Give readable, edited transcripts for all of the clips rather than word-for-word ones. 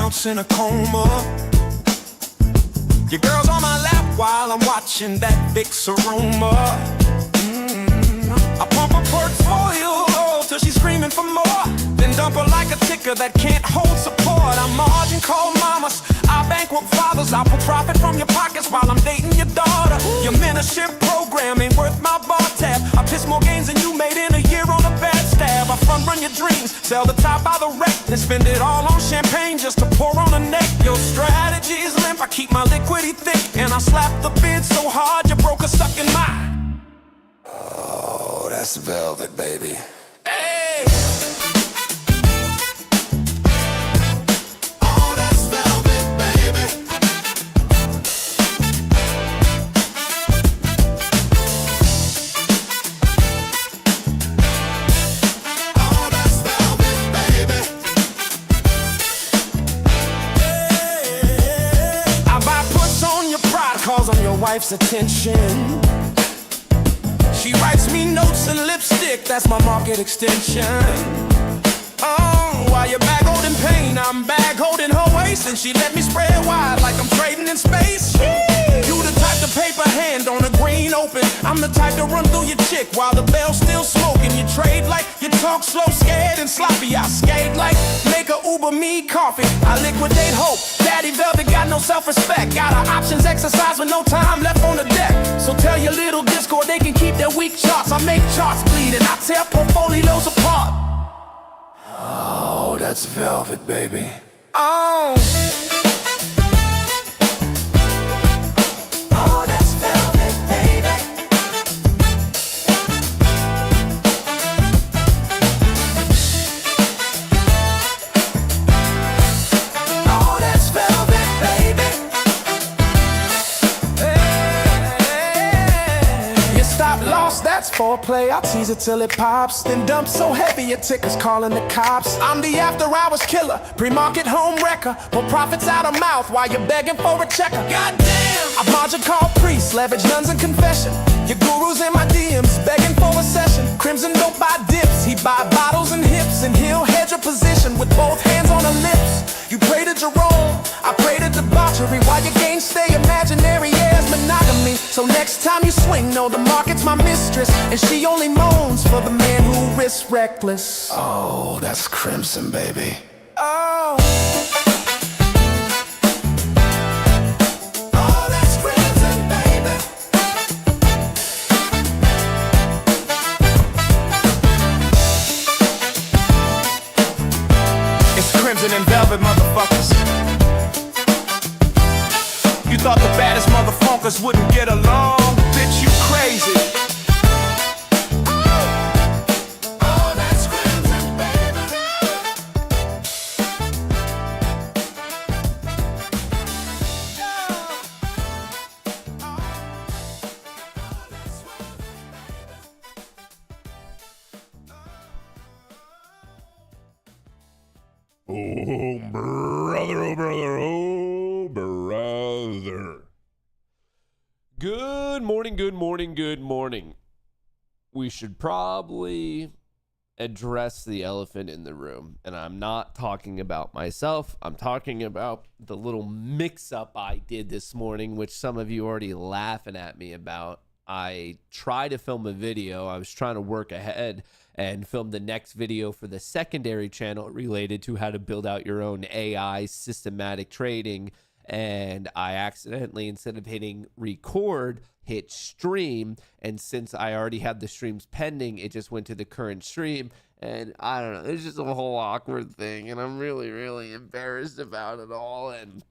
bounce in a coma. Your girl's on my lap while I'm watching that Vicks aroma. I pump her portfolio till she's screaming for more. Then dump her like a ticker that can't hold support. I'm margin call mamas, I bank with fathers. I pull profit from your pockets while I'm dating your daughter. Your mentorship program ain't worth my bar tab. I piss more gains than you made in a year on a bad stab. I front run your dreams, sell the top by the wreck, then spend it all on champagne just to pour on a neck. Your strategy is limp, I keep my liquidity thick, and I slap the bid so hard you broke a sucking my. Oh, that's velvet, baby. Hey! Oh, that's velvet, baby. Oh, that's velvet, baby. Hey. I buy puts on your pride, calls on your wife's attention. She writes me notes and lipstick, that's my market extension. Oh, while you're bag holding pain, I'm bag holding her waist, and she let me spread wide like I'm trading in space. You the type to paper hand on a green open. I'm the type to run through your chick while the bell's still smoking. You trade like you talk slow, scared and sloppy. I skate like make a Uber me coffee. I liquidate hope. Daddy Velvet got no self-respect. Got our options exercise with no time left on the deck. So tell your little Discord they can keep their weak charts. I make charts bleed and I tear portfolios apart. Oh, that's velvet, baby. Oh. Oh, that's velvet, baby. Oh, that's velvet, baby. Hey. You stop lost, that's foreplay. I'll tease it till it pops. Then dump so heavy your ticker's calling the cops. I'm the after hours killer, pre-market home wrecker. Pull profits out of mouth while you're begging for a checker. Goddamn! I margin call priests, leverage nuns in confession. Your guru's in my DMs, begging for a session. Crimson don't buy dips, he buy bottles and hips. And he'll hedge your position with both hands on the lips. You pray to Jerome, I pray to debauchery. While your gains stay imaginary as monogamy. So next time you swing, know the market's my mistress, and she only moans for the man who risks reckless. Oh, that's crimson, baby. Oh. Oh, that's crimson, baby. It's crimson and velvet, motherfuckers. You thought the baddest motherfuckers wouldn't get along? Bitch, you crazy. Oh, that's crimson, baby. Oh, brother, oh, brother, oh, brother. Good morning, good morning, good morning. We should probably address the elephant in the room. And I'm not talking about myself. I'm talking about the little mix-up I did this morning, which some of you are already laughing at me about. I tried to film a video. I was trying to work ahead and film the next video for the secondary channel related to how to build out your own AI systematic trading. And I accidentally, instead of hitting record, hit stream. And since I already had the streams pending, it just went to the current stream. And I don't know, it's just a whole awkward thing. And I'm really, really embarrassed about it all. And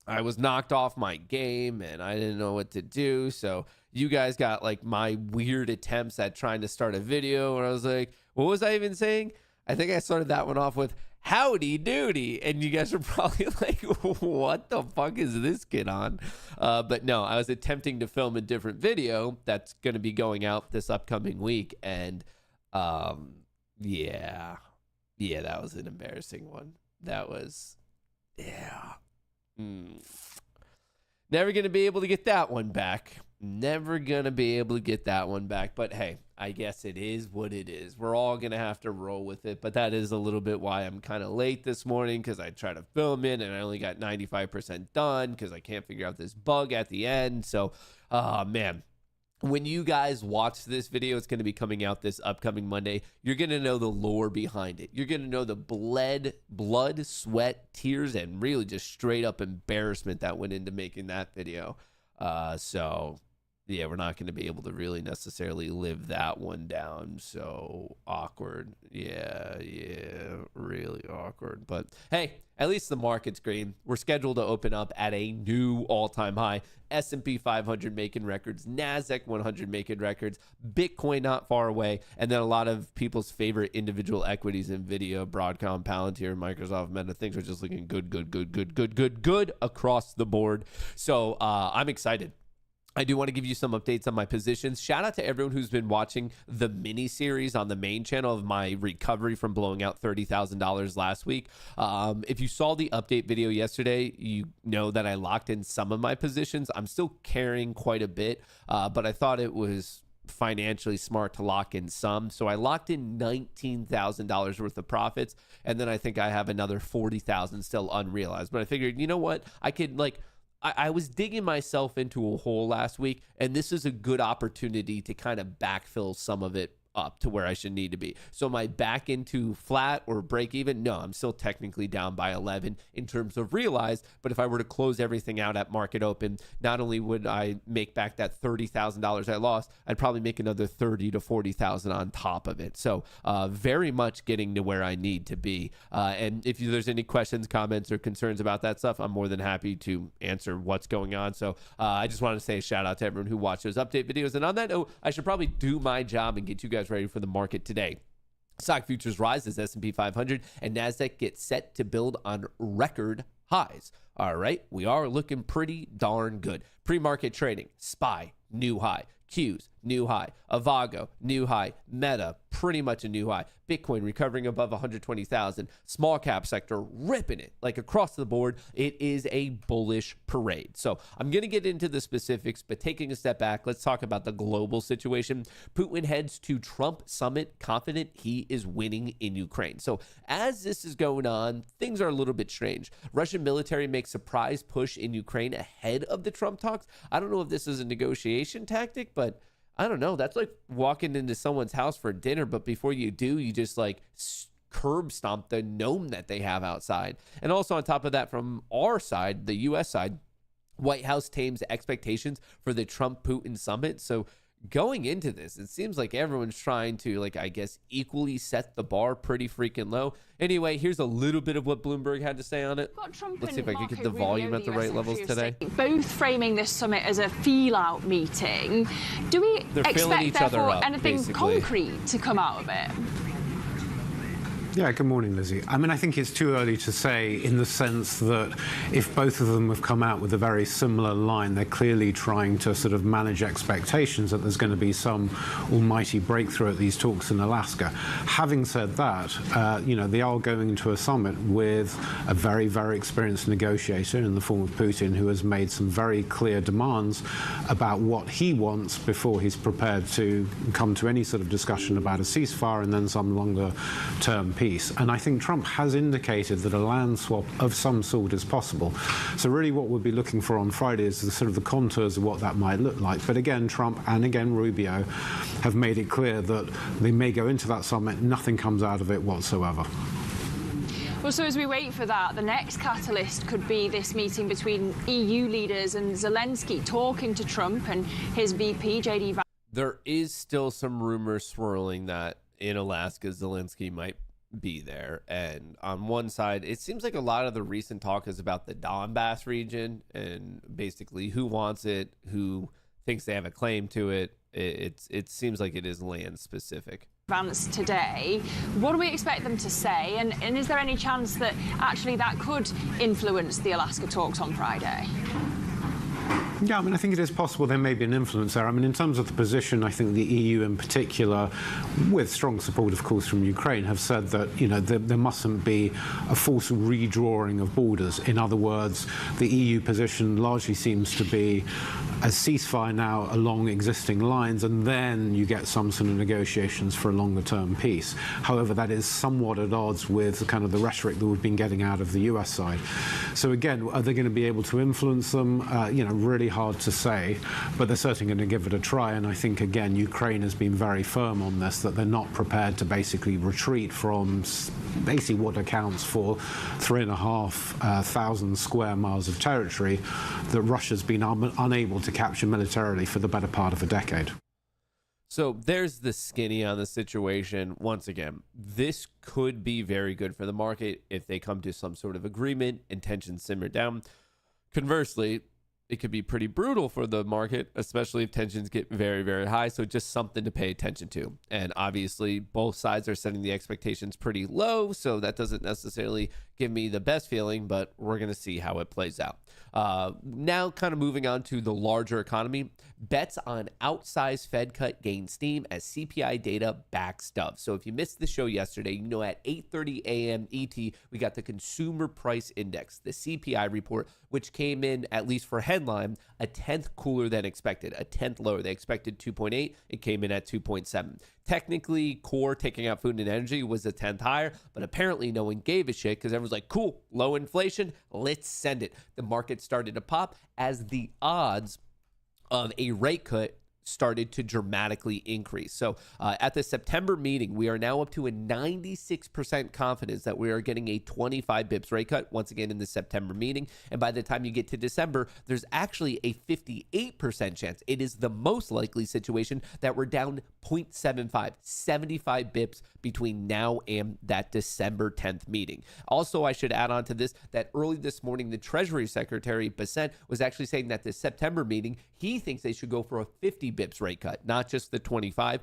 I was knocked off my game and I didn't know what to do. So you guys got like my weird attempts at trying to start a video. And I was like, what was I even saying? I think I started that one off with howdy doody. And you guys are probably like, what the fuck is this kid on? But no, I was attempting to film a different video that's going to be going out this upcoming week. And yeah, that was an embarrassing one. That was, yeah. Never going to be able to get that one back. never gonna be able to get that one back. But hey, I guess it is what it is. We're all gonna have to roll with it. But that is a little bit why I'm kind of late this morning, because I tried to film it and I only got 95% done because I can't figure out this bug at the end. So, man. When you guys watch this video, it's going to be coming out this upcoming Monday. You're going to know the lore behind it. You're going to know the blood, sweat, tears, and really just straight up embarrassment that went into making that video. So, yeah, we're not going to be able to really necessarily live that one down. So awkward. Yeah, really awkward. But hey, at least the market's green. We're scheduled to open up at a new all-time high. S&P 500 making records, NASDAQ 100 making records, Bitcoin not far away, and then a lot of people's favorite individual equities, NVIDIA, Broadcom, Palantir, Microsoft, Meta. Things are just looking good across the board. So I'm excited. I do want to give you some updates on my positions. Shout out to everyone who's been watching the mini series on the main channel of my recovery from blowing out $30,000 last week. If you saw the update video yesterday, you know that I locked in some of my positions. I'm still carrying quite a bit, but I thought it was financially smart to lock in some. So I locked in $19,000 worth of profits, and then I think I have another $40,000 still unrealized. But I figured, you know what? I could I was digging myself into a hole last week, and this is a good opportunity to kind of backfill some of it up to where I should need to be. So am I back into flat or break even? No, I'm still technically down by 11 in terms of realized, but if I were to close everything out at market open, not only would I make back that $30,000 I lost, I'd probably make another 30 to 40,000 on top of it. So very much getting to where I need to be. And if there's any questions, comments, or concerns about that stuff, I'm more than happy to answer what's going on. So I just wanted to say a shout out to everyone who watched those update videos. And on that note, I should probably do my job and get you guys ready for the market today. Stock futures rise as S&P 500 and NASDAQ get set to build on record highs. All right, we are looking pretty darn good. Pre-market trading, SPY, new high. Qs, new high. Avago, new high. Meta, pretty much a new high. Bitcoin recovering above 120,000. Small cap sector ripping it like across the board. It is a bullish parade. So I'm going to get into the specifics, but taking a step back, let's talk about the global situation. Putin heads to Trump summit confident he is winning in Ukraine. So as this is going on, things are a little bit strange. Russian military makes surprise push in Ukraine ahead of the Trump talks. I don't know if this is a negotiation tactic, but I don't know. That's like walking into someone's house for dinner, but before you do, you just like curb stomp the gnome that they have outside. And also on top of that, from our side, the U.S. side, White House tames expectations for the Trump-Putin summit. So going into this, it seems like everyone's trying to, like, I guess, equally set the bar pretty freaking low. Anyway, here's a little bit of what Bloomberg had to say on it. Let's see if I can get the volume at the right levels today. Both framing this summit as a feel-out meeting. Do we expect, therefore, anything concrete to come out of it? Yeah, good morning, Lizzie. I mean, I think it's too early to say, in the sense that if both of them have come out with a very similar line, they're clearly trying to sort of manage expectations that there's going to be some almighty breakthrough at these talks in Alaska. Having said that, you know, they are going to a summit with a very, very experienced negotiator in the form of Putin, who has made some very clear demands about what he wants before he's prepared to come to any sort of discussion about a ceasefire and then some longer-term peace. And I think Trump has indicated that a land swap of some sort is possible. So really what we'll be looking for on Friday is the sort of the contours of what that might look like. But again, Trump and again Rubio have made it clear that they may go into that summit, nothing comes out of it whatsoever. Well, so as we wait for that, the next catalyst could be this meeting between EU leaders and Zelensky talking to Trump and his VP, J.D. Vance. There is still some rumors swirling that in Alaska, Zelensky might be there. And on one side, it seems like a lot of the recent talk is about the Donbass region and basically who wants it, who thinks they have a claim to it. It seems like it is land specific. Vance today. What do we expect them to say? And is there any chance that actually that could influence the Alaska talks on Friday? Yeah, I mean, I think it is possible there may be an influence there. I mean, in terms of the position, I think the EU in particular, with strong support, of course, from Ukraine, have said that, you know, there mustn't be a forced redrawing of borders. In other words, the EU position largely seems to be a ceasefire now along existing lines, and then you get some sort of negotiations for a longer-term peace. However, that is somewhat at odds with kind of the rhetoric that we've been getting out of the US side. So again, are they going to be able to influence them? Really hard to say, but they're certainly going to give it a try. And I think, again, Ukraine has been very firm on this, that they're not prepared to basically retreat from basically what accounts for 3,500 square miles of territory that Russia's been unable to capture militarily for the better part of a decade. So there's the skinny on the situation. Once again, this could be very good for the market if they come to some sort of agreement and tensions simmer down. Conversely, it could be pretty brutal for the market, especially if tensions get very, very high. So just something to pay attention to. And obviously, both sides are setting the expectations pretty low, so that doesn't necessarily give me the best feeling, but we're going to see how it plays out. Now kind of moving on to the larger economy. Bets on outsized Fed cut gain steam as CPI data backs doves. So if you missed the show yesterday, at 8:30 a.m. ET, we got the Consumer Price Index, the CPI report, which came in, at least for headline, a tenth cooler than expected, a tenth lower. They expected 2.8. It came in at 2.7. Technically, core, taking out food and energy, was a tenth higher, but apparently no one gave a shit because everyone's like, cool, low inflation, let's send it. The market started to pop as the odds of a rate cut started to dramatically increase. So at the September meeting, we are now up to a 96% confidence that we are getting a 25 bips rate cut once again in the September meeting. And by the time you get to December, there's actually a 58% chance. It is the most likely situation that we're down 0.75, 75 bips between now and that December 10th meeting. Also, I should add on to this that early this morning, the Treasury Secretary, Bassett, was actually saying that the September meeting, he thinks they should go for a 50 bips rate cut, not just the 25.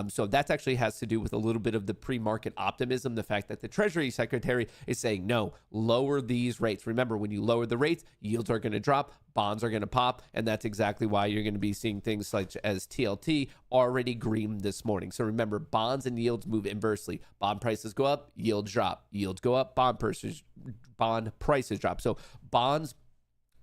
So that actually has to do with a little bit of the pre-market optimism, the fact that the Treasury Secretary is saying, no, lower these rates. Remember, when you lower the rates, yields are going to drop, bonds are going to pop, and that's exactly why you're going to be seeing things such as TLT already green this morning. So remember, bonds and yields move inversely. Bond prices go up, yields drop. Yields go up, bond prices drop. So bonds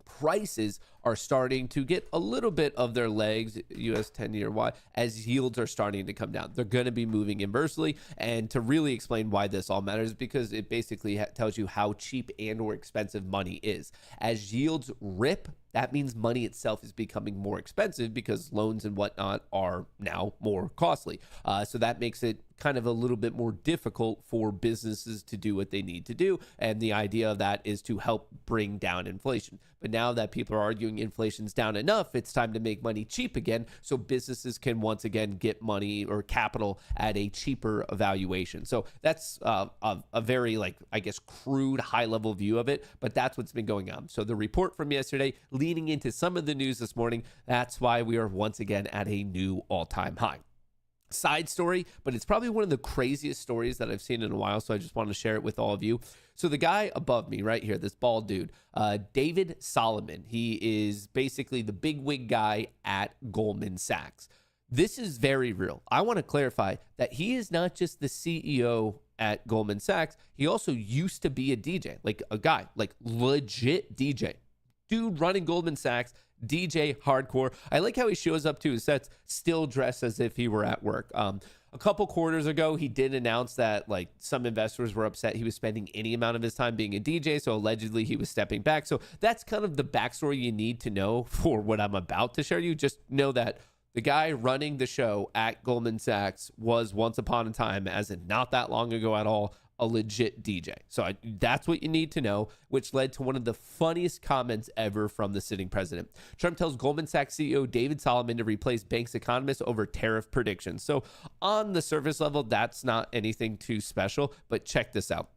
prices are starting to get a little bit of their legs, US 10-year Y, as yields are starting to come down. They're going to be moving inversely. And to really explain why this all matters, because it basically tells you how cheap and or expensive money is. As yields rip, that means money itself is becoming more expensive because loans and whatnot are now more costly. So that makes it kind of a little bit more difficult for businesses to do what they need to do. And the idea of that is to help bring down inflation. But now that people are arguing inflation's down enough, it's time to make money cheap again so businesses can once again get money or capital at a cheaper valuation. So that's a very, crude high-level view of it, but that's what's been going on. So the report from yesterday leading into some of the news this morning, that's why we are once again at a new all-time high. Side story, but it's probably one of the craziest stories that I've seen in a while, so I just want to share it with all of you. So the guy above me right here, this bald dude, David Solomon, he is basically the bigwig guy at Goldman Sachs. This is very real. I want to clarify that he is not just the CEO at Goldman Sachs. He also used to be a DJ, like a guy, like legit DJ. Dude running Goldman Sachs, DJ hardcore. I like how he shows up to his sets still dressed as if he were at work. A couple quarters ago, he did announce that some investors were upset he was spending any amount of his time being a DJ. So allegedly he was stepping back. So that's kind of the backstory you need to know for what I'm about to share you. Just know that the guy running the show at Goldman Sachs was once upon a time, as in not that long ago at all, a legit DJ. So that's what you need to know, which led to one of the funniest comments ever from the sitting president. Trump tells Goldman Sachs CEO David Solomon to replace banks economists over tariff predictions. So on the surface level, that's not anything too special, but check this out.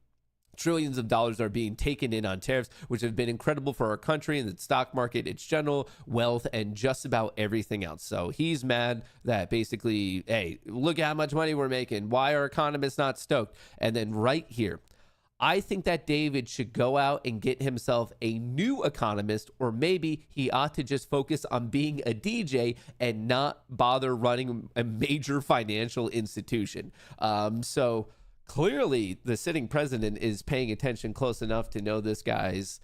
Trillions of dollars are being taken in on tariffs, which have been incredible for our country and the stock market, its general wealth, and just about everything else. So he's mad that basically, hey, look at how much money we're making. Why are economists not stoked? And then right here, I think that David should go out and get himself a new economist, or maybe he ought to just focus on being a DJ and not bother running a major financial institution. So clearly, the sitting president is paying attention close enough to know this guy's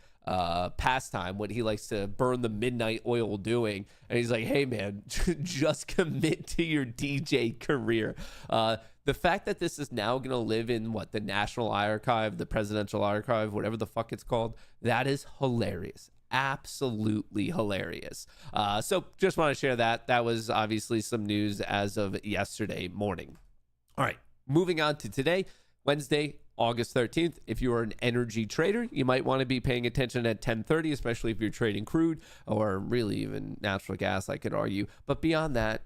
pastime, what he likes to burn the midnight oil doing. And he's like, hey, man, just commit to your DJ career. The fact that this is now going to live in the National Archive, the Presidential Archive, whatever the fuck it's called, that is hilarious. Absolutely hilarious. So just want to share that. That was obviously some news as of yesterday morning. All right, moving on to today, Wednesday, August 13th. If you are an energy trader, you might want to be paying attention at 10:30, especially if you're trading crude or really even natural gas, I could argue. But beyond that,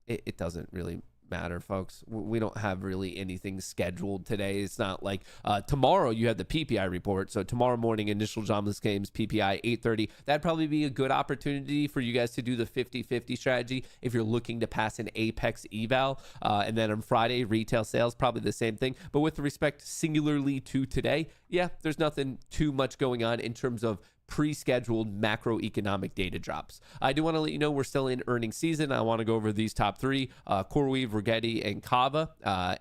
it doesn't really matter, folks. We don't have really anything scheduled today. It's not like tomorrow you have the PPI report. So tomorrow morning, initial jobless claims, PPI 8:30. That'd probably be a good opportunity for you guys to do the 50-50 strategy if you're looking to pass an apex eval. And then on Friday, retail sales, probably the same thing. But with respect singularly to today, yeah, there's nothing too much going on in terms of pre-scheduled macroeconomic data drops. I do want to let you know we're still in earnings season. I want to go over these top three, CoreWeave, Rigetti, and Kava.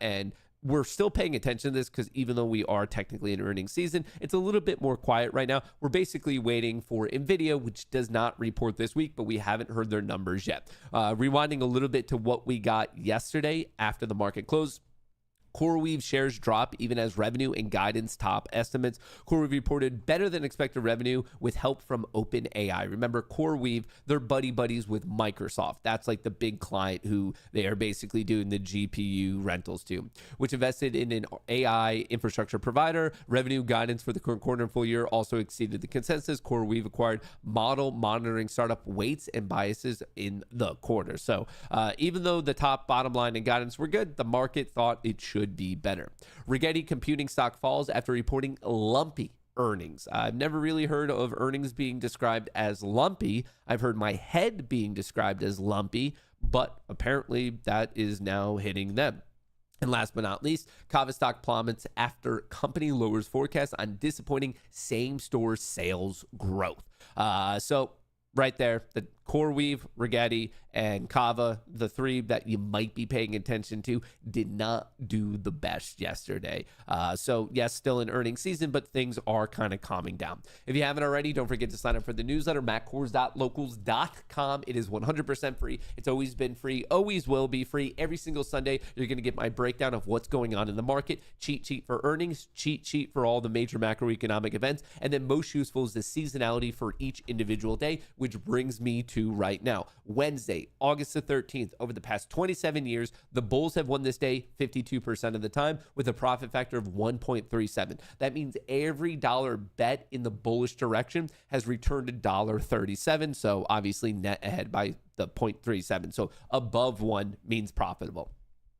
And we're still paying attention to this because even though we are technically in earnings season, it's a little bit more quiet right now. We're basically waiting for NVIDIA, which does not report this week, but we haven't heard their numbers yet. Rewinding a little bit to what we got yesterday after the market closed, CoreWeave shares drop even as revenue and guidance top estimates. CoreWeave reported better than expected revenue with help from OpenAI. Remember, CoreWeave, they're buddies with Microsoft. That's like the big client who they are basically doing the GPU rentals to, which invested in an AI infrastructure provider. Revenue guidance for the current quarter and full year also exceeded the consensus. CoreWeave acquired model monitoring startup Weights and Biases in the quarter. So even though the top, bottom line, and guidance were good, the market thought it should be better. Rigetti computing stock falls after reporting lumpy earnings. I've never really heard of earnings being described as lumpy. I've heard my head being described as lumpy, but apparently that is now hitting them. And last but not least, Kava stock plummets after company lowers forecast on disappointing same-store sales growth. So right there, the CoreWeave, Rigetti, and Kava, the three that you might be paying attention to, did not do the best yesterday. So yes, still in earnings season, but things are kind of calming down. If you haven't already, don't forget to sign up for the newsletter, mattkohrs.locals.com. It is 100% free. It's always been free, always will be free. Every single Sunday, you're going to get my breakdown of what's going on in the market, cheat sheet for earnings, cheat sheet for all the major macroeconomic events, and then most useful is the seasonality for each individual day, which brings me to right now, Wednesday, August the 13th. Over the past 27 years, the bulls have won this day 52% of the time with a profit factor of 1.37. That means every dollar bet in the bullish direction has returned $1.37. So obviously net ahead by the 0.37. So above one means profitable.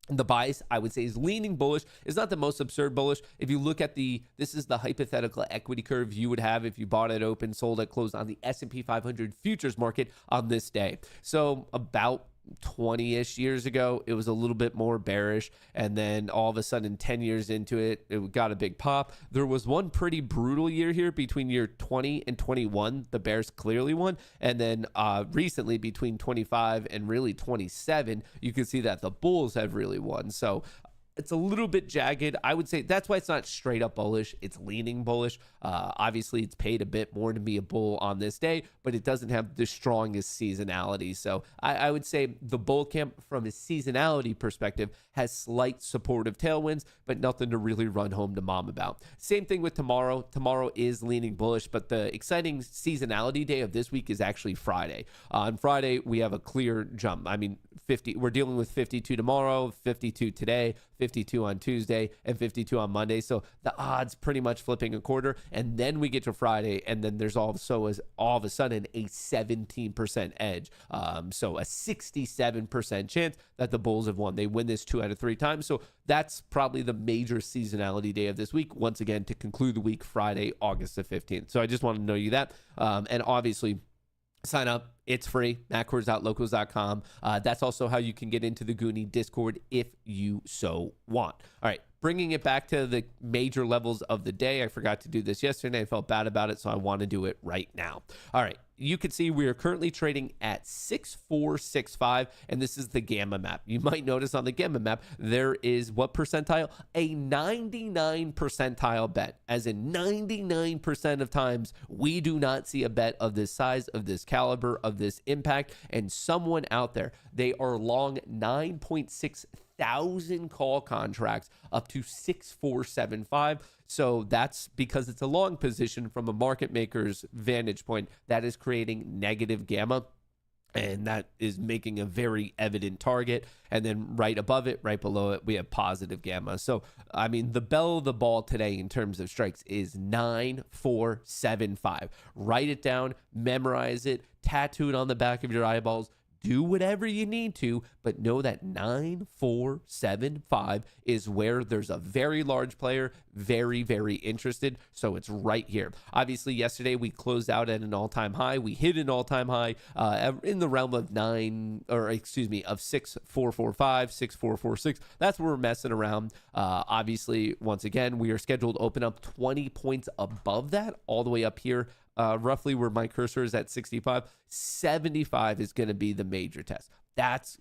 The bias, I would say, is leaning bullish. It's not the most absurd bullish. If you look at this is the hypothetical equity curve you would have if you bought at open, sold at close on the S&P 500 futures market on this day. So about 20-ish years ago, it was a little bit more bearish. And then all of a sudden, 10 years into it, it got a big pop. There was one pretty brutal year here between year 20 and 21. The bears clearly won. And then recently between 25 and really 27, you can see that the bulls have really won. So it's a little bit jagged. I would say that's why it's not straight up bullish. It's leaning bullish. Obviously, it's paid a bit more to be a bull on this day, but it doesn't have the strongest seasonality. So I would say the bull camp from a seasonality perspective has slight supportive tailwinds, but nothing to really run home to mom about. Same thing with tomorrow. Tomorrow is leaning bullish, but the exciting seasonality day of this week is actually Friday. On Friday, we have a clear jump. I mean, 50. We're dealing with 52 tomorrow, 52 today, 52 on Tuesday, and 52 on Monday. So the odds pretty much flipping a quarter. And then we get to Friday, and then there's all of a sudden a 17% edge. So a 67% chance that the bulls have won. They win this 2 out of 3 times. So that's probably the major seasonality day of this week. Once again, to conclude the week, Friday, August the 15th. So I just want to know you that. And obviously, sign up. It's free, mattkohrs.locals.com. That's also how you can get into the Goonie Discord if you so want. All right, bringing it back to the major levels of the day. I forgot to do this yesterday. I felt bad about it, so I want to do it right now. All right. You can see we are currently trading at 6465, and this is the gamma map. You might notice on the gamma map, there is what percentile? A 99 percentile bet, as in 99% of times, we do not see a bet of this size, of this caliber, of this impact, and someone out there, they are long 9.6 thousand call contracts up to 6475. So that's because it's a long position from a market maker's vantage point that is creating negative gamma. And that is making a very evident target. And then right above it, right below it, we have positive gamma. So, I mean, the bell of the ball today in terms of strikes is 9475. Write it down, memorize it, tattoo it on the back of your eyeballs. Do whatever you need to, but know that 9475 is where there's a very large player, very, very interested. So it's right here. Obviously, yesterday we closed out at an all-time high. We hit an all-time high in the realm of 6445, 6446. That's where we're messing around. Obviously, once again, we are scheduled to open up 20 points above that, all the way up here. Roughly where my cursor is at 65, 75 is going to be the major test. Is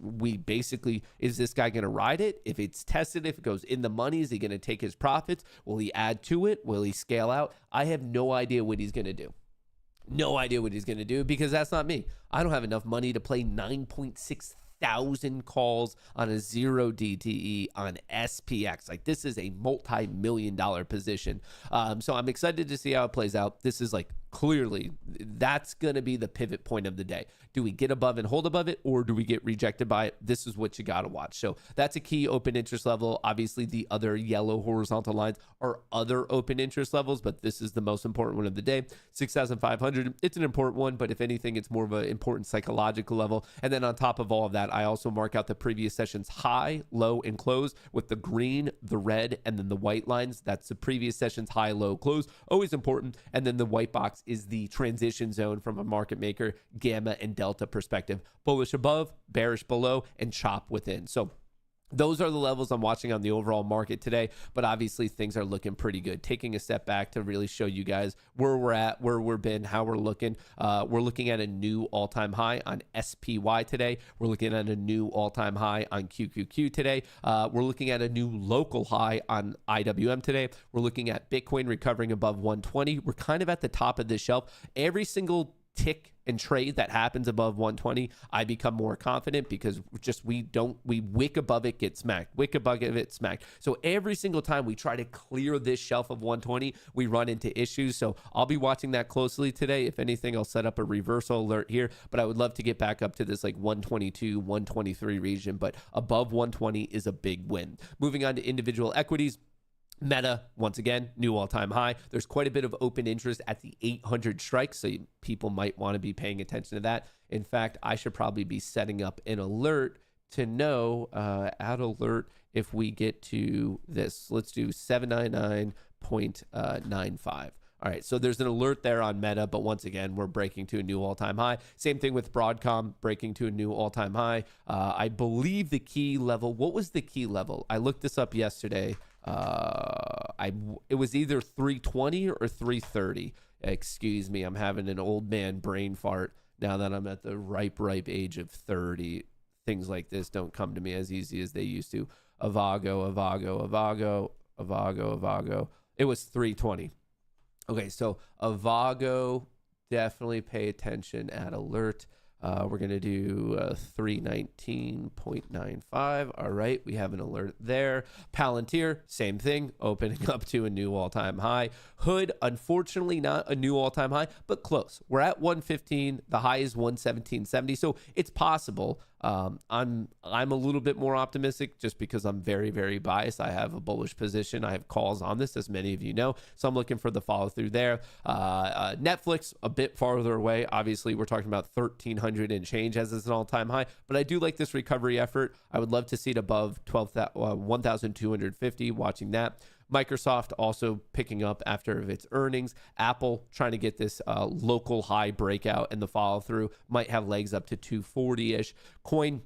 this guy going to ride it? If it's tested, if it goes in the money, is he going to take his profits? Will he add to it? Will he scale out? I have no idea what he's going to do. No idea what he's going to do, because that's not me. I don't have enough money to play 9.6 thousand calls on a 0 DTE on SPX. Like, this is a multi-million-dollar position. So I'm excited to see how it plays out. This is like clearly that's going to be the pivot point of the day. Do we get above and hold above it, or do we get rejected by it? This is what you got to watch. So that's a key open interest level. Obviously, the other yellow horizontal lines are other open interest levels, but this is the most important one of the day. 6,500. It's an important one, but if anything, it's more of an important psychological level. And then on top of all of that, I also mark out the previous session's high, low, and close with the green, the red, and then the white lines. That's the previous session's high, low, close. Always important. And then the white box is the transition zone from a market maker, gamma, and delta perspective. Bullish above, bearish below, and chop within. So those are the levels I'm watching on the overall market today, but obviously things are looking pretty good. Taking a step back to really show you guys where we're at, where we've been, how we're looking. We're looking at a new all-time high on SPY today. We're looking at a new all-time high on QQQ today. We're looking at a new local high on IWM today. We're looking at Bitcoin recovering above 120. We're kind of at the top of this shelf. Every single tick and trade that happens above 120, I become more confident, because we wick above it, get smacked, wick above it, smacked. So every single time we try to clear this shelf of 120, we run into issues. So I'll be watching that closely today. If anything, I'll set up a reversal alert here, but I would love to get back up to this like 122, 123 region, but above 120 is a big win. Moving on to individual equities. Meta, once again, new all-time high. There's quite a bit of open interest at the 800 strike, so people might want to be paying attention to that. In fact, I should probably be setting up an alert to know, add alert if we get to this. Let's do 799.95. All right, so there's an alert there on Meta, but once again, we're breaking to a new all-time high. Same thing with Broadcom, breaking to a new all-time high. I believe the key level, what was the key level? I looked this up yesterday. It was either 320 or 330. Excuse me, I'm having an old man brain fart now that I'm at the ripe age of 30. Things like this don't come to me as easy as they used to. Avago. It was 320. Okay, so Avago, definitely pay attention at alert. We're going to do 319.95. All right, we have an alert there. Palantir, same thing, opening up to a new all-time high. Hood, unfortunately not a new all-time high, but close. We're at 115. The high is 117.70, so it's possible. I'm a little bit more optimistic just because I'm very, very biased. I have a bullish position. I have calls on this, as many of you know. So I'm looking for the follow through there. Netflix, a bit farther away. Obviously, we're talking about 1,300 and change as an all-time high. But I do like this recovery effort. I would love to see it above 1,250, watching that. Microsoft also picking up after its earnings. Apple trying to get this local high breakout, and the follow through might have legs up to 240-ish. Coin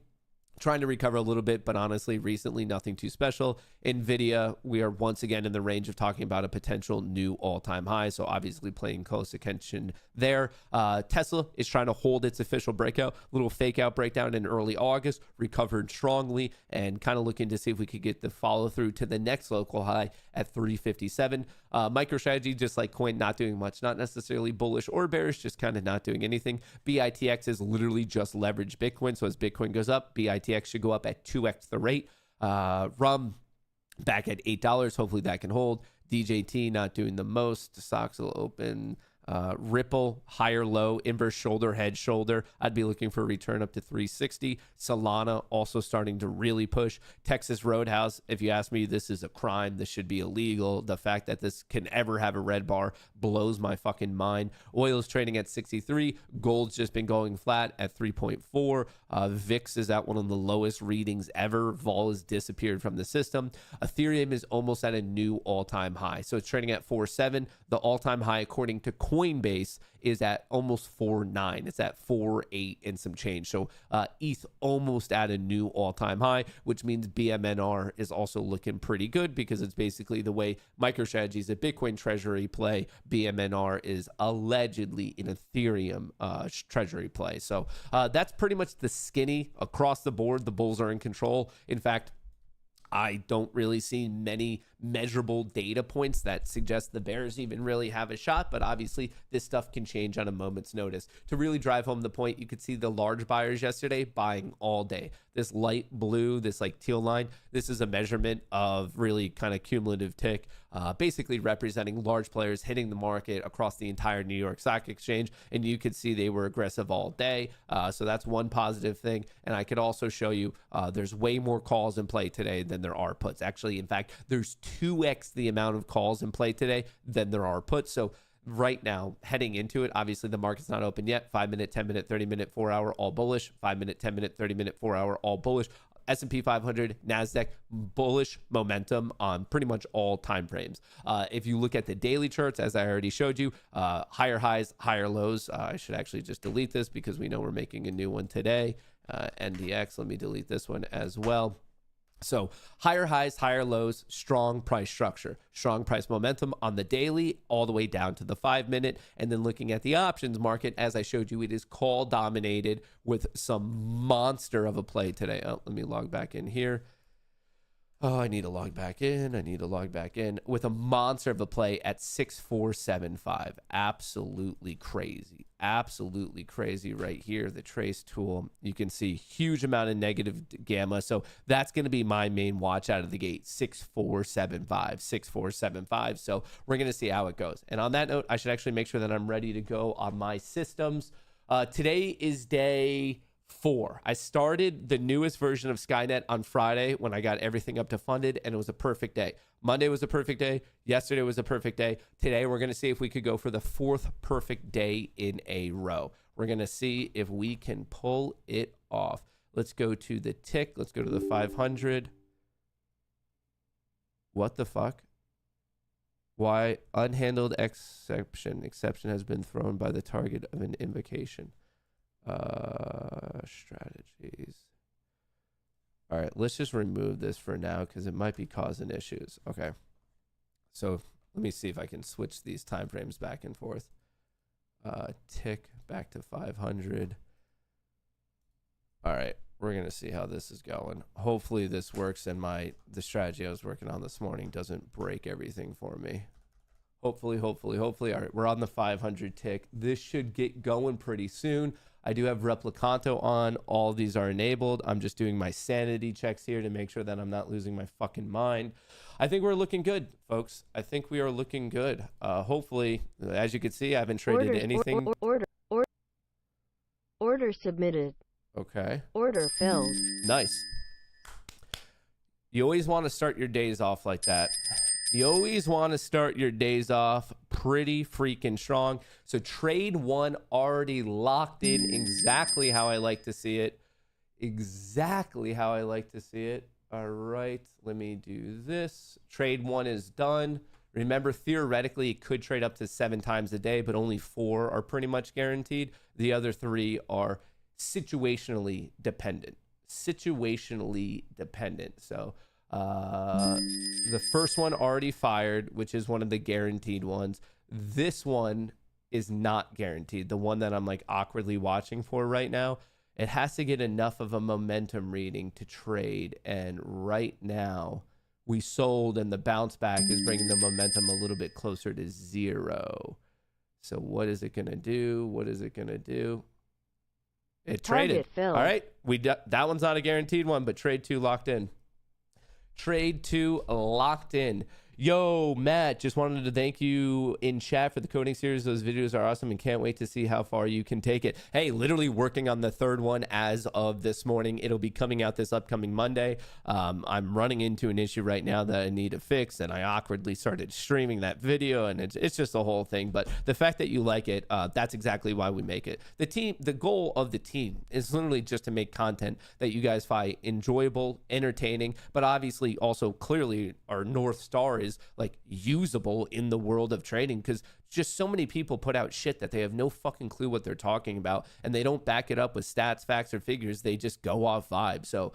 trying to recover a little bit, but honestly, recently, nothing too special. NVIDIA, we are once again in the range of talking about a potential new all-time high, so obviously playing close attention there. Tesla is trying to hold its official breakout, little fake out breakdown in early August, recovered strongly, and kind of looking to see if we could get the follow-through to the next local high at 357. MicroStrategy, just like coin, not doing much, not necessarily bullish or bearish, just kind of not doing anything. BITX is literally just leveraged Bitcoin, so as Bitcoin goes up, BITX should go up at 2x the rate. Rum back at $8. Hopefully that can hold. DJT not doing the most. Stocks will open. Ripple, higher low, inverse shoulder, head shoulder. I'd be looking for a return up to 360. Solana also starting to really push. Texas Roadhouse, if you ask me, this is a crime. This should be illegal. The fact that this can ever have a red bar blows my fucking mind. Oil's trading at 63. Gold's just been going flat at 3.4. VIX is at one of the lowest readings ever. Vol has disappeared from the system. Ethereum is almost at a new all-time high. So it's trading at 4.7. The all-time high, according to Coinbase, is at almost 4.9. It's at 4.8 and some change. So ETH almost at a new all-time high, which means BMNR is also looking pretty good because it's basically the way MicroStrategy is a Bitcoin treasury play. BMNR is allegedly an Ethereum treasury play. So that's pretty much the skinny across the board. The bulls are in control. In fact, I don't really see many measurable data points that suggest the bears even really have a shot, but obviously this stuff can change on a moment's notice. To really drive home the point, you could see the large buyers yesterday buying all day. This light blue, this like teal line, this is a measurement of really kind of cumulative tick, basically representing large players hitting the market across the entire New York Stock Exchange, and you could see they were aggressive all day. So that's one positive thing. And I could also show you there's way more calls in play today than there are puts. Actually, in fact, there's 2x the amount of calls in play today than there are puts. So right now, heading into it, obviously the market's not open yet. 5 minute, 10 minute, 30 minute, 4 hour, all bullish. 5 minute, 10 minute, 30 minute, 4 hour, all bullish. S&P 500, NASDAQ, bullish momentum on pretty much all time frames. If you look at the daily charts, as I already showed you, higher highs, higher lows. I should actually just delete this because we know we're making a new one today. NDX, let me delete this one as well. So higher highs, higher lows, strong price structure, strong price momentum on the daily all the way down to the 5 minute. And then looking at the options market, as I showed you, it is call dominated with some monster of a play today. Oh, let me log back in here. Oh, I need to log back in. With a monster of a play at 6475. Absolutely crazy. Absolutely crazy right here. The trace tool, you can see huge amount of negative gamma. So that's going to be my main watch out of the gate. 6475. So we're going to see how it goes. And on that note, I should actually make sure that I'm ready to go on my systems. Today is day 4. I started the newest version of Skynet on Friday when I got everything up to funded, and it was a perfect day. Monday was a perfect day. Yesterday was a perfect day. Today, we're going to see if we could go for the 4th perfect day in a row. We're going to see if we can pull it off. Let's go to the tick. Let's go to the 500. What the fuck? Why? Unhandled exception. Exception has been thrown by the target of an invocation. Strategies. All right, let's just remove this for now because it might be causing issues. Okay, so let me see if I can switch these time frames back and forth. Tick back to 500. All right, we're gonna see how this is going. Hopefully this works and the strategy I was working on this morning doesn't break everything for me. Hopefully. All right, we're on the 500 tick. This should get going pretty soon. I do have Replicanto on. All of these are enabled. I'm just doing my sanity checks here to make sure that I'm not losing my fucking mind. I think we're looking good, folks. I think we are looking good. Hopefully, as you can see, I haven't traded anything. Order submitted. Okay. Order filled. Nice. You always want to start your days off like that. You always want to start your days off pretty freaking strong. So trade 1 already locked in exactly how I like to see it. All right, let me do this. Trade 1 is done. Remember, theoretically, it could trade up to 7 times a day, but only 4 are pretty much guaranteed. The other 3 are situationally dependent. situationally dependent. So the first one already fired, which is one of the guaranteed ones. This one is not guaranteed. The one that I'm like awkwardly watching for right now, it has to get enough of a momentum reading to trade. And right now we sold, and the bounce back is bringing the momentum a little bit closer to 0. So what is it going to do? What is it going to do? It traded. All right. That one's not a guaranteed one, but trade 2 locked in. Trade 2 locked in. Yo, Matt, just wanted to thank you in chat for the coding series. Those videos are awesome and can't wait to see how far you can take it. Hey, literally working on the third one as of this morning. It'll be coming out this upcoming Monday. I'm running into an issue right now that I need to fix, and I awkwardly started streaming that video, and it's just a whole thing. But the fact that you like it, that's exactly why we make it. The goal of the team is literally just to make content that you guys find enjoyable, entertaining, but obviously also clearly our North Star is like usable in the world of trading, because just so many people put out shit that they have no fucking clue what they're talking about, and they don't back it up with stats, facts, or figures. They just go off vibe. So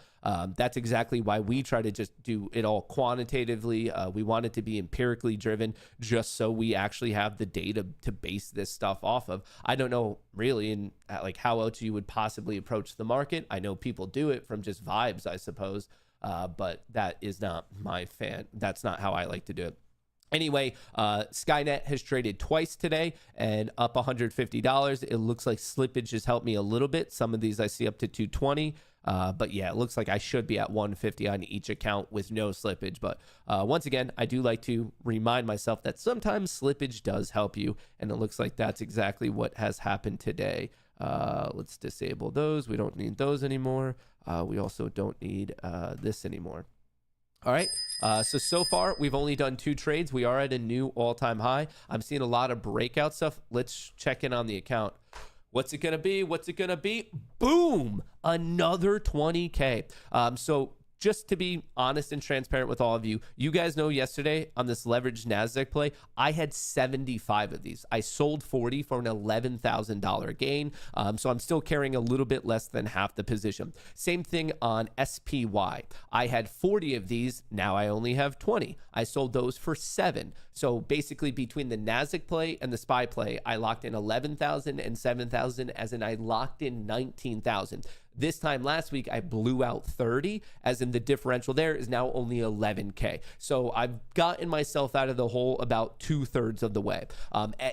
that's exactly why we try to just do it all quantitatively. We want it to be empirically driven, just so we actually have the data to base this stuff off of. I don't know really in like how else you would possibly approach the market. I know people do it from just vibes, I suppose. But that is not my fan. That's not how I like to do it. Anyway, Skynet has traded twice today and up $150. It looks like slippage has helped me a little bit. Some of these I see up to 220. But yeah, it looks like I should be at 150 on each account with no slippage. But once again, I do like to remind myself that sometimes slippage does help you. And it looks like that's exactly what has happened today. Let's disable those. We don't need those anymore. We also don't need this anymore. All right. So far, we've only done 2 trades. We are at a new all-time high. I'm seeing a lot of breakout stuff. Let's check in on the account. What's it going to be? What's it going to be? Boom! Another 20K. So just to be honest and transparent with all of you, you guys know yesterday on this leveraged NASDAQ play, I had 75 of these. I sold 40 for an $11,000 gain. So I'm still carrying a little bit less than half the position. Same thing on SPY. I had 40 of these. Now I only have 20. I sold those for 7. So basically between the NASDAQ play and the SPY play, I locked in 11,000 and 7,000, as in I locked in 19,000. This time last week, I blew out 30, as in the differential there is now only 11K. So I've gotten myself out of the hole about 2/3 of the way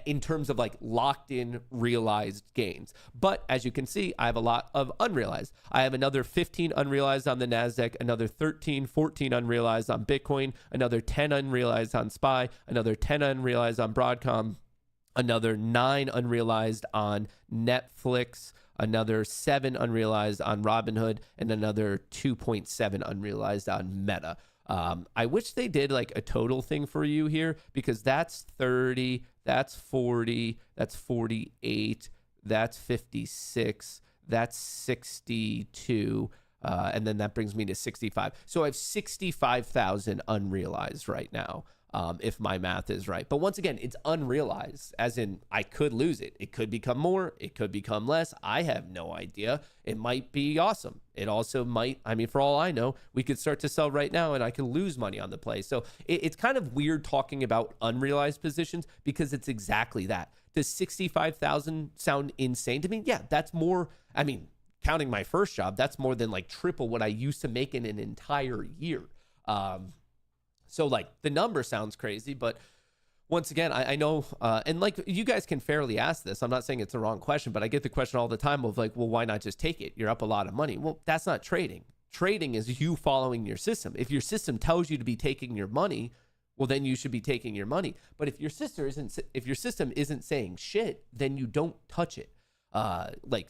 in terms of like locked in realized gains. But as you can see, I have a lot of unrealized. I have another 15 unrealized on the NASDAQ, another 13, 14 unrealized on Bitcoin, another 10 unrealized on SPY, another 10 unrealized on Broadcom, another 9 unrealized on Netflix, another 7 unrealized on Robinhood, and another 2.7 unrealized on Meta. I wish they did like a total thing for you here, because that's 30, that's 40, that's 48, that's 56, that's 62, and then that brings me to 65. So I have 65,000 unrealized right now. If my math is right. But once again, it's unrealized, as in I could lose it. It could become more. It could become less. I have no idea. It might be awesome. It also might, I mean, for all I know, we could start to sell right now and I could lose money on the play. So it's kind of weird talking about unrealized positions, because it's exactly that. Does 65,000 sound insane to me? Yeah, that's more, I mean, counting my first job, that's more than like triple what I used to make in an entire year. So like the number sounds crazy, but once again, I know, and like you guys can fairly ask this. I'm not saying it's the wrong question, but I get the question all the time of like, well, why not just take it? You're up a lot of money. Well, that's not trading. Trading is you following your system. If your system tells you to be taking your money, well, then you should be taking your money. But if your system isn't saying shit, then you don't touch it. Like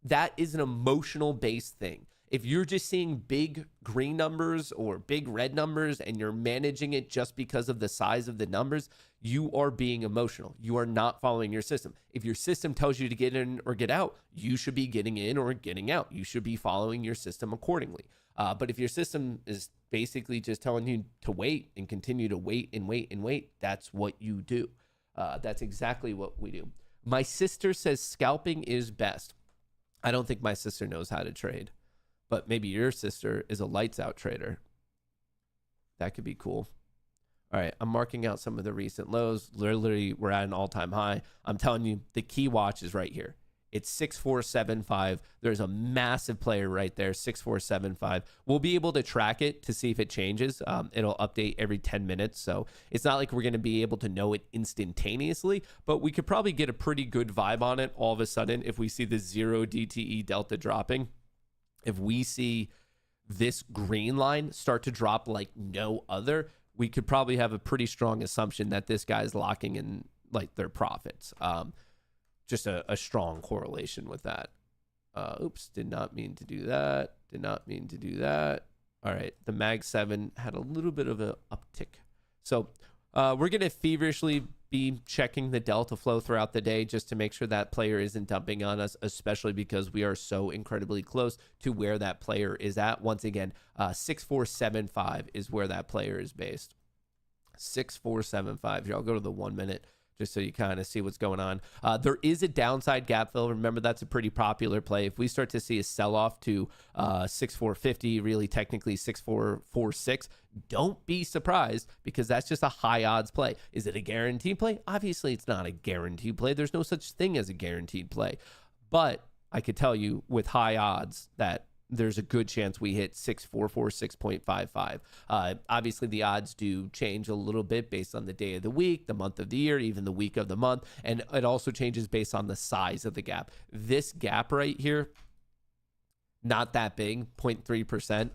that is an emotional based thing. If you're just seeing big green numbers or big red numbers and you're managing it just because of the size of the numbers, you are being emotional. You are not following your system. If your system tells you to get in or get out, you should be getting in or getting out. You should be following your system accordingly. But if your system is basically just telling you to wait and continue to wait and wait and wait, that's what you do. That's exactly what we do. My sister says scalping is best. I don't think my sister knows how to trade. but maybe your sister is a lights out trader. That could be cool. All right, I'm marking out some of the recent lows. Literally, we're at an all-time high. I'm telling you, the key watch is right here. It's 6475. There's a massive player right there, 6475. We'll be able to track it to see if it changes. It'll update every 10 minutes. So it's not like we're going to be able to know it instantaneously, but we could probably get a pretty good vibe on it all of a sudden if we see the 0 DTE delta dropping. If we see this green line start to drop like no other, we could probably have a pretty strong assumption that this guy's locking in like their profits. Just a strong correlation with that. Oops, did not mean to do that. Did not mean to do that. All right, the Mag 7 had a little bit of an uptick. So we're going to feverishly be checking the delta flow throughout the day just to make sure that player isn't dumping on us, especially because we are so incredibly close to where that player is at. Once again, 6475 is where that player is based. 6475. Here, I'll go to the 1 minute just so you kind of see what's going on. There is a downside gap fill. Remember, that's a pretty popular play. If we start to see a sell-off to 6450, really technically 6446, don't be surprised because that's just a high odds play. Is it a guaranteed play? Obviously, it's not a guaranteed play. There's no such thing as a guaranteed play. But I could tell you with high odds that there's a good chance we hit 6446.55. Obviously, the odds do change a little bit based on the day of the week, the month of the year, even the week of the month. And it also changes based on the size of the gap. This gap right here, not that big, 0.3%.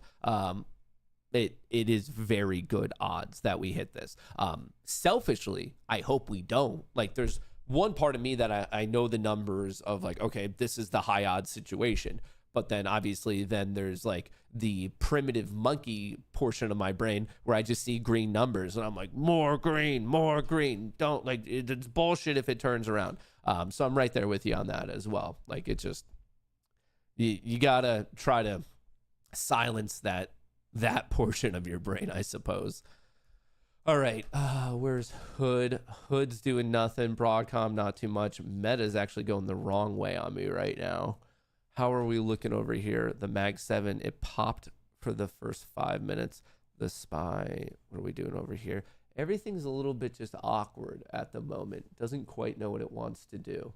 It is very good odds that we hit this. Selfishly, I hope we don't. Like, there's one part of me that I know the numbers of like, okay, this is the high odds situation. But then obviously then there's like the primitive monkey portion of my brain where I just see green numbers and I'm like, more green. Don't like, it's bullshit if it turns around. So I'm right there with you on that as well. Like it just, you gotta try to silence that portion of your brain, I suppose. All right, where's Hood? Hood's doing nothing. Broadcom, not too much. Meta's actually going the wrong way on me right now. How are we looking over here? The Mag 7, it popped for the first 5 minutes. The SPY, what are we doing over here? Everything's a little bit just awkward at the moment. Doesn't quite know what it wants to do.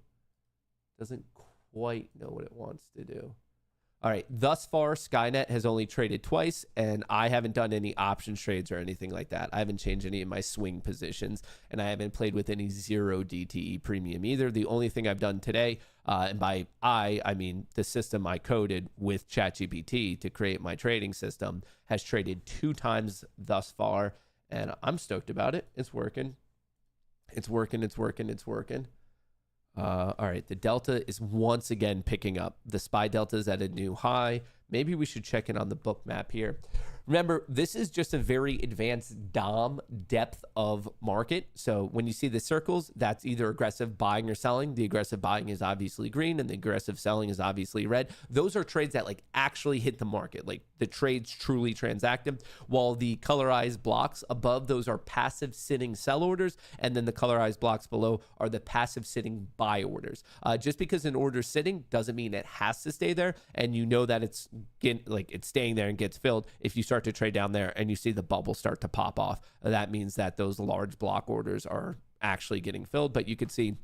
All right, thus far, Skynet has only traded twice, and I haven't done any options trades or anything like that. I haven't changed any of my swing positions, and I haven't played with any 0 DTE premium either. The only thing I've done today, and by I mean the system I coded with ChatGPT to create my trading system, has traded 2 times thus far, and I'm stoked about it. It's working. All right, the delta is once again picking up. The SPY delta is at a new high. Maybe we should check in on the book map here. Remember, this is just a very advanced DOM depth of market. So when you see the circles, that's either aggressive buying or selling. The aggressive buying is obviously green and the aggressive selling is obviously red. Those are trades that like actually hit the market. Like the trades truly transacted, while the colorized blocks above those are passive sitting sell orders. And then the colorized blocks below are the passive sitting buy orders. Just because an order's sitting doesn't mean it has to stay there. And you know that it's staying there and gets filled if you start to trade down there and you see the bubble start to pop off. That means that those large block orders are actually getting filled. But you could see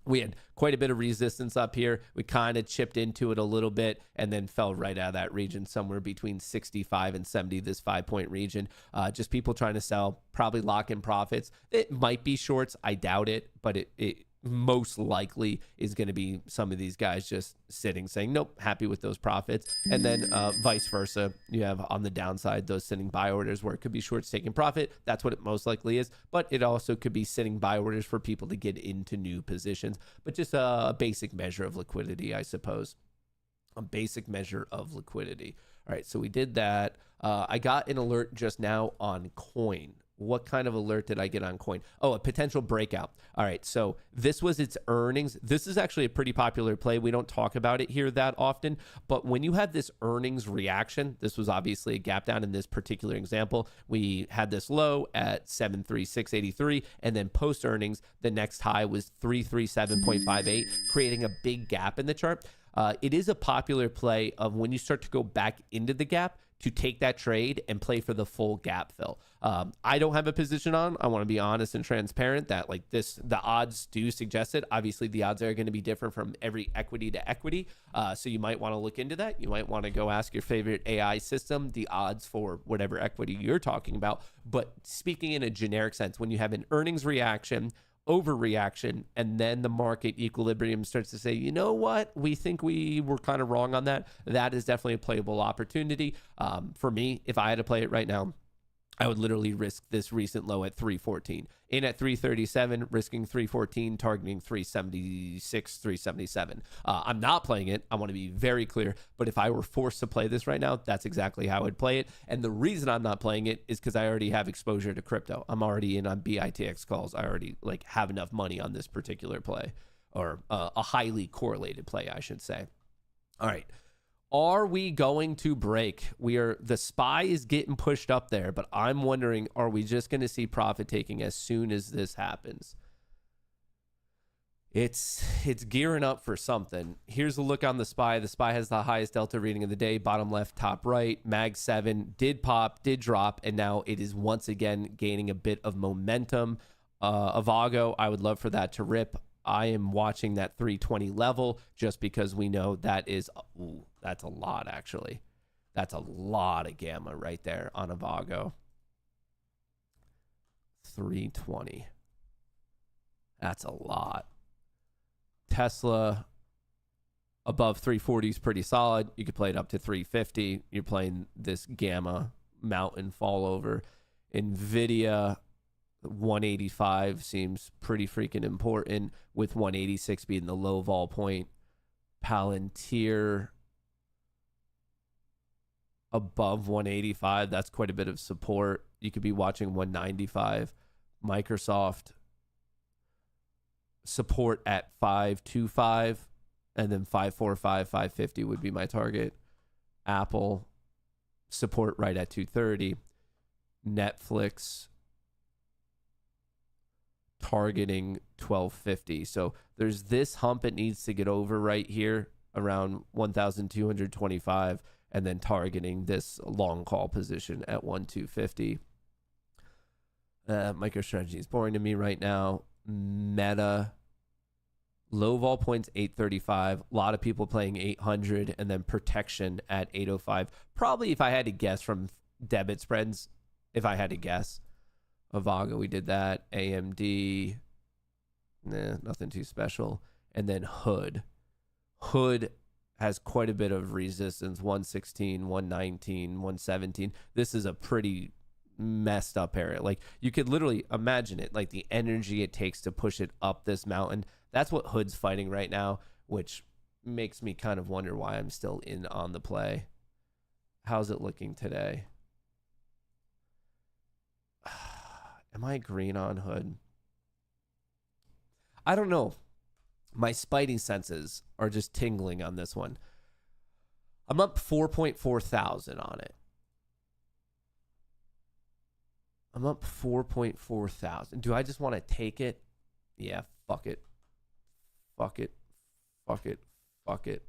we had quite a bit of resistance up here. We kind of chipped into it a little bit and then fell right out of that region, somewhere between 65 and 70, this 5-point region. Just people trying to sell, probably lock in profits. It might be shorts. I doubt it, but it most likely is going to be some of these guys just sitting saying, nope, happy with those profits. And then vice versa. You have on the downside those sitting buy orders where it could be shorts taking profit. That's what it most likely is. But it also could be sitting buy orders for people to get into new positions. But just a basic measure of liquidity, I suppose. A basic measure of liquidity. All right, so we did that. I got an alert just now on coin. What kind of alert did I get on coin? Oh, a potential breakout. All right, so this was its earnings. This is actually a pretty popular play. We don't talk about it here that often, but when you have this earnings reaction, this was obviously a gap down in this particular example. We had this low at 736.83, and then post earnings, the next high was 337.58, creating a big gap in the chart. It is a popular play of when you start to go back into the gap to take that trade and play for the full gap fill. I don't have a position on. I want to be honest and transparent that like this, the odds do suggest it. Obviously, the odds are going to be different from every equity to equity. So you might want to look into that. You might want to go ask your favorite AI system the odds for whatever equity you're talking about. But speaking in a generic sense, when you have an earnings reaction, overreaction, and then the market equilibrium starts to say, you know what, we think we were kind of wrong on that. That is definitely a playable opportunity. For me, if I had to play it right now, I would literally risk this recent low at 314. In at 337, risking 314, targeting 376, 377. I'm not playing it. I want to be very clear. But if I were forced to play this right now, that's exactly how I would play it. And the reason I'm not playing it is because I already have exposure to crypto. I'm already in on BITX calls. I already like have enough money on this particular play, or a highly correlated play, I should say. All right. Are we going to break? The SPY is getting pushed up there, but I'm wondering, are we just going to see profit taking as soon as this happens? It's gearing up for something. Here's a look on the SPY. The SPY has the highest delta reading of the day, bottom left, top right. Mag 7 did pop, did drop, and now it is once again gaining a bit of momentum. Avago, I would love for that to rip. I am watching that 320 level just because we know that is, that's a lot actually. That's a lot of gamma right there on Avago. 320. That's a lot. Tesla above 340 is pretty solid. You could play it up to 350. You're playing this gamma mountain fall over. Nvidia 185 seems pretty freaking important, with 186 being the low vol point. Palantir above 185, that's quite a bit of support. You could be watching 195. Microsoft support at 525, and then 545, 550 would be my target. Apple support right at 230. Netflix targeting 1250. So there's this hump it needs to get over right here around 1225, and then targeting this long call position at 1250. MicroStrategy is boring to me right now. Meta low vol points 835. A lot of people playing 800, and then protection at 805. Probably, if I had to guess from debit spreads, if I had to guess. Avago, we did that. AMD, nothing too special. And then Hood. Hood has quite a bit of resistance, 116, 119, 117. This is a pretty messed up area. Like, you could literally imagine it, like the energy it takes to push it up this mountain. That's what Hood's fighting right now, which makes me kind of wonder why I'm still in on the play. How's it looking today? Am I green on Hood? I don't know. My spidey senses are just tingling on this one. I'm up 4.4 thousand on it. I'm up 4.4 thousand. Do I just want to take it? Yeah, fuck it. Fuck it. Fuck it. Fuck it.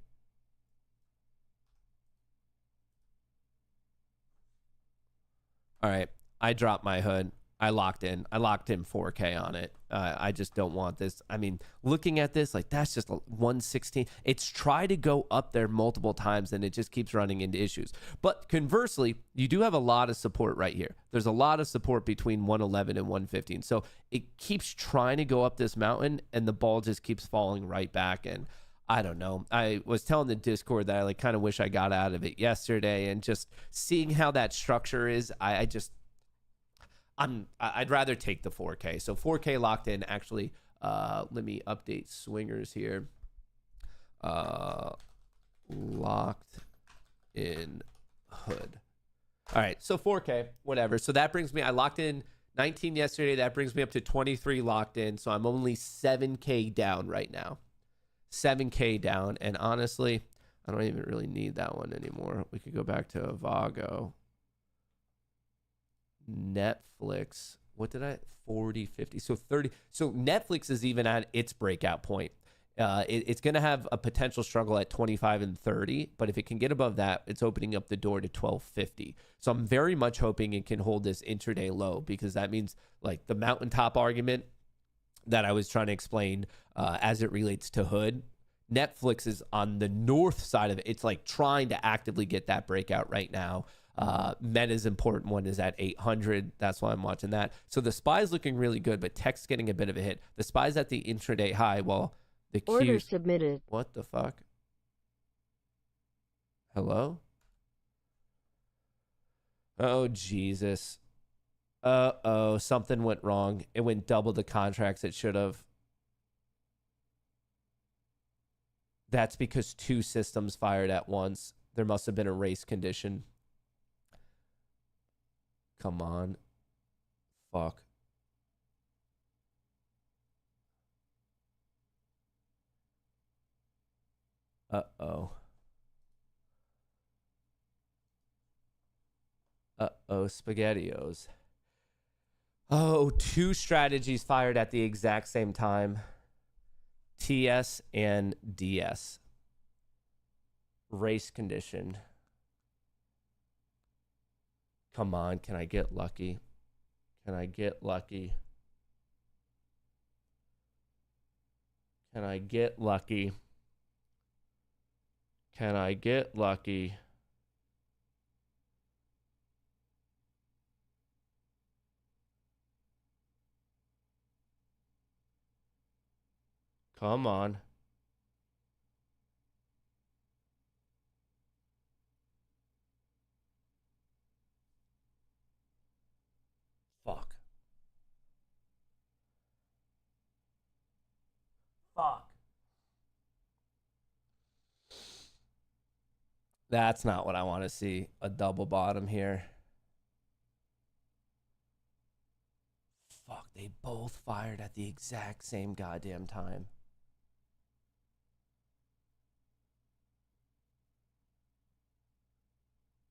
All right. I dropped my Hood. I locked in 4K on it. I just don't want this. I mean, looking at this, like, that's just a 116. It's tried to go up there multiple times, and it just keeps running into issues. But conversely, you do have a lot of support right here. There's a lot of support between 111 and 115. So it keeps trying to go up this mountain, and the ball just keeps falling right back. And I don't know. I was telling the Discord that I like kind of wish I got out of it yesterday, and just seeing how that structure is, I'd rather take the 4K. So 4K locked in. Actually, let me update swingers here. Locked in Hood. All right, so 4K, whatever. So that brings me, I locked in 19 yesterday. That brings me up to 23 locked in. So I'm only 7K down right now. 7K down. And honestly, I don't even really need that one anymore. We could go back to Avago. Netflix, what did I 40 50, so 30. So Netflix is even at its breakout point. It's going to have a potential struggle at 25 and 30, but if it can get above that, it's opening up the door to 1250. So I'm very much hoping it can hold this intraday low, because that means like the mountaintop argument that I was trying to explain as it relates to Hood. Netflix is on the north side of it. It's like trying to actively get that breakout right now. Meta's important one is at 800. That's why I'm watching that. So the SPY's looking really good, but tech's getting a bit of a hit. The SPY's at the intraday high. Well, the Order submitted. What the fuck? Hello? Oh, Jesus. Uh-oh, something went wrong. It went double the contracts it should have. That's because 2 systems fired at once. There must have been a race condition. Come on. Fuck. Uh-oh. Uh-oh, SpaghettiOs. Oh, 2 strategies fired at the exact same time. TS and DS. Race condition. Come on, can I get lucky? Can I get lucky? Can I get lucky? Can I get lucky? Come on. Fuck. Fuck. That's not what I want to see. A double bottom here. Fuck, they both fired at the exact same goddamn time.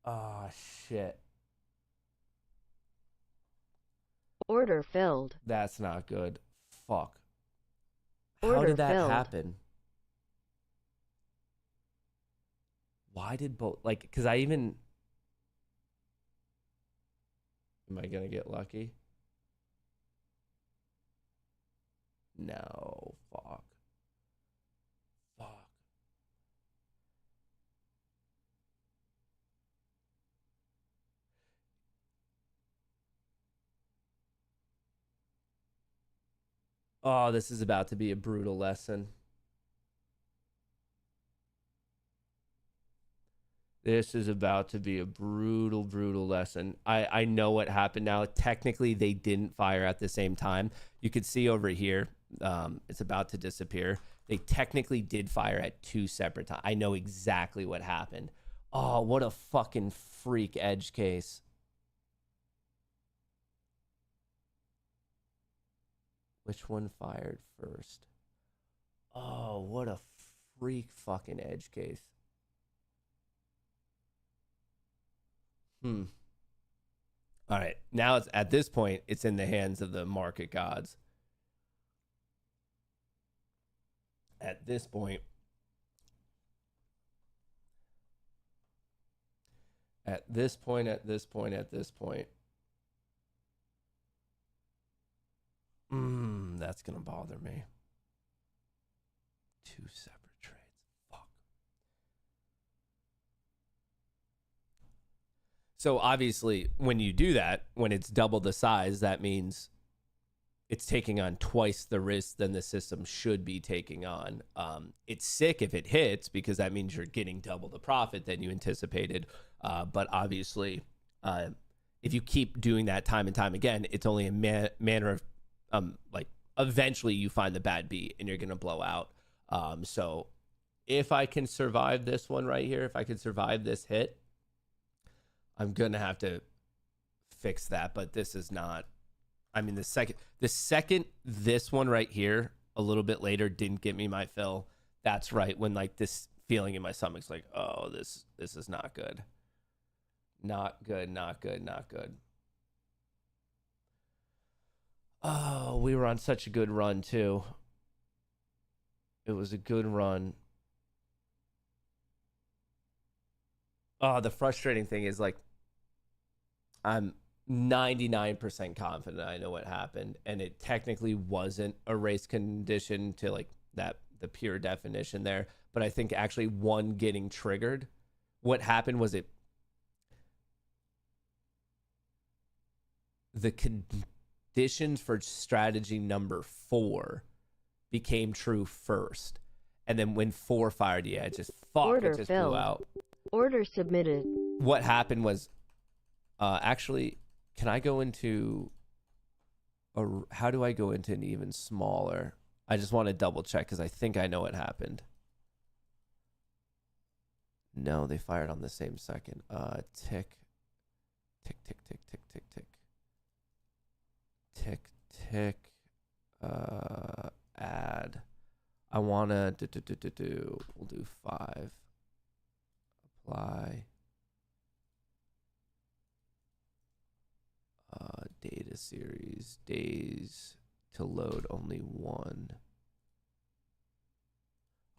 Oh, shit. Order filled. That's not good. Fuck. How Order did that filled. happen? Why did both, like, because I even, am I going to get lucky? No, fuck. Fuck. Oh, this is about to be a brutal lesson. This is about to be a brutal, brutal lesson. I know what happened now. Technically, they didn't fire at the same time. You could see over here, it's about to disappear. They technically did fire at 2 separate times. I know exactly what happened. Oh, what a fucking freak edge case. Which one fired first? Oh, what a freak fucking edge case. All right. Now it's at this point, it's in the hands of the market gods. At this point. At this point. That's going to bother me. 2 separate trades. Fuck. So obviously, when you do that, when it's double the size, that means it's taking on twice the risk than the system should be taking on. It's sick if it hits, because that means you're getting double the profit than you anticipated. But obviously, if you keep doing that time and time again, it's only a manner of like eventually you find the bad beat and you're going to blow out. So if I can survive this one right here, if I can survive this hit, I'm going to have to fix that. But this is not, I mean, the second this one right here, a little bit later, didn't get me my fill. That's right when like this feeling in my stomach's like, oh, this is not good. Not good, not good, not good. Oh, we were on such a good run too. It was a good run. Oh, the frustrating thing is like I'm 99% confident I know what happened, and it technically wasn't a race condition to like that the pure definition there, but I think actually one getting triggered. What happened was the conditions for strategy number 4 became true first, and then when 4 fired, yeah, it just Order blew filled. out. Order submitted. What happened was, actually, can I go into how do I go into an even smaller? I just want to double check because I think I know what happened. No, they fired on the same second. Tick, tick, tick, tick, tick, tick, tick, tick, tick. Add. I wanna do. We'll do 5. Apply. Data series, days to load only 1.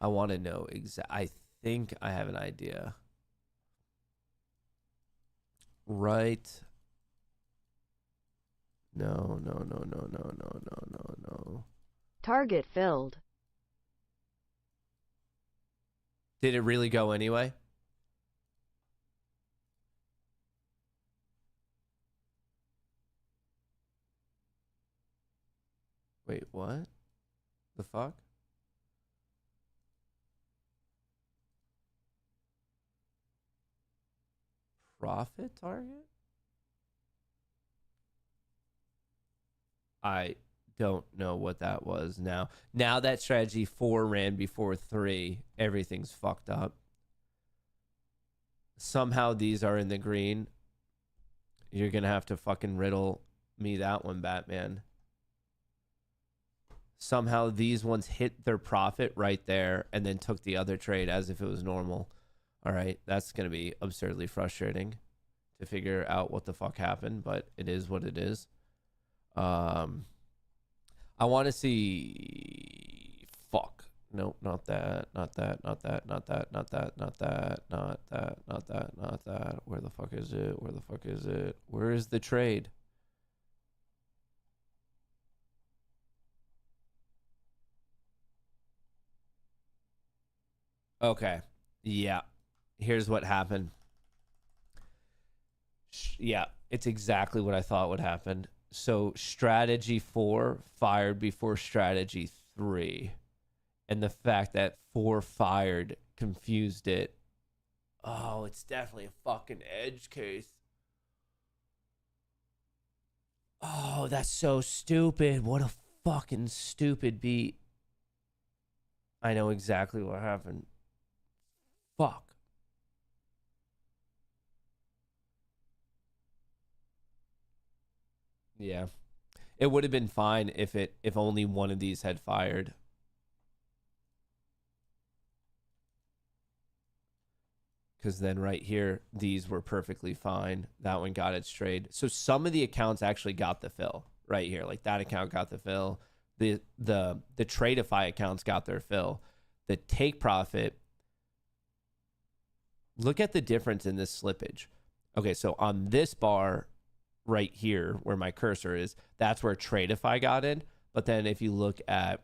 I want to know I think I have an idea. Right. No. Target filled. Did it really go anyway? Wait, what? The fuck? Profit target? I don't know what that was now. Now that strategy 4 ran before 3, everything's fucked up. Somehow these are in the green. You're going to have to fucking riddle me that one, Batman. Somehow these ones hit their profit right there and then took the other trade as if it was normal. All right, that's going to be absurdly frustrating to figure out what the fuck happened, but it is what it is. I want to see... Fuck. Nope, not that. Not that. Not that. Not that. Not that. Not that. Not that. Not that. Not that. Where the fuck is it? Where the fuck is it? Where is the trade? Okay. Yeah. Here's what happened. Yeah, it's exactly what I thought would happen. So strategy 4 fired before strategy 3. And the fact that 4 fired confused it. Oh, it's definitely a fucking edge case. Oh, that's so stupid. What a fucking stupid beat. I know exactly what happened. Fuck. Yeah. It would have been fine if only one of these had fired. Because then right here, these were perfectly fine. That one got its trade. So some of the accounts actually got the fill right here. Like that account got the fill. The Tradeify accounts got their fill. The take profit. Look at the difference in this slippage. Okay, so on this bar right here where my cursor is, that's where Tradeify got in. But then if you look at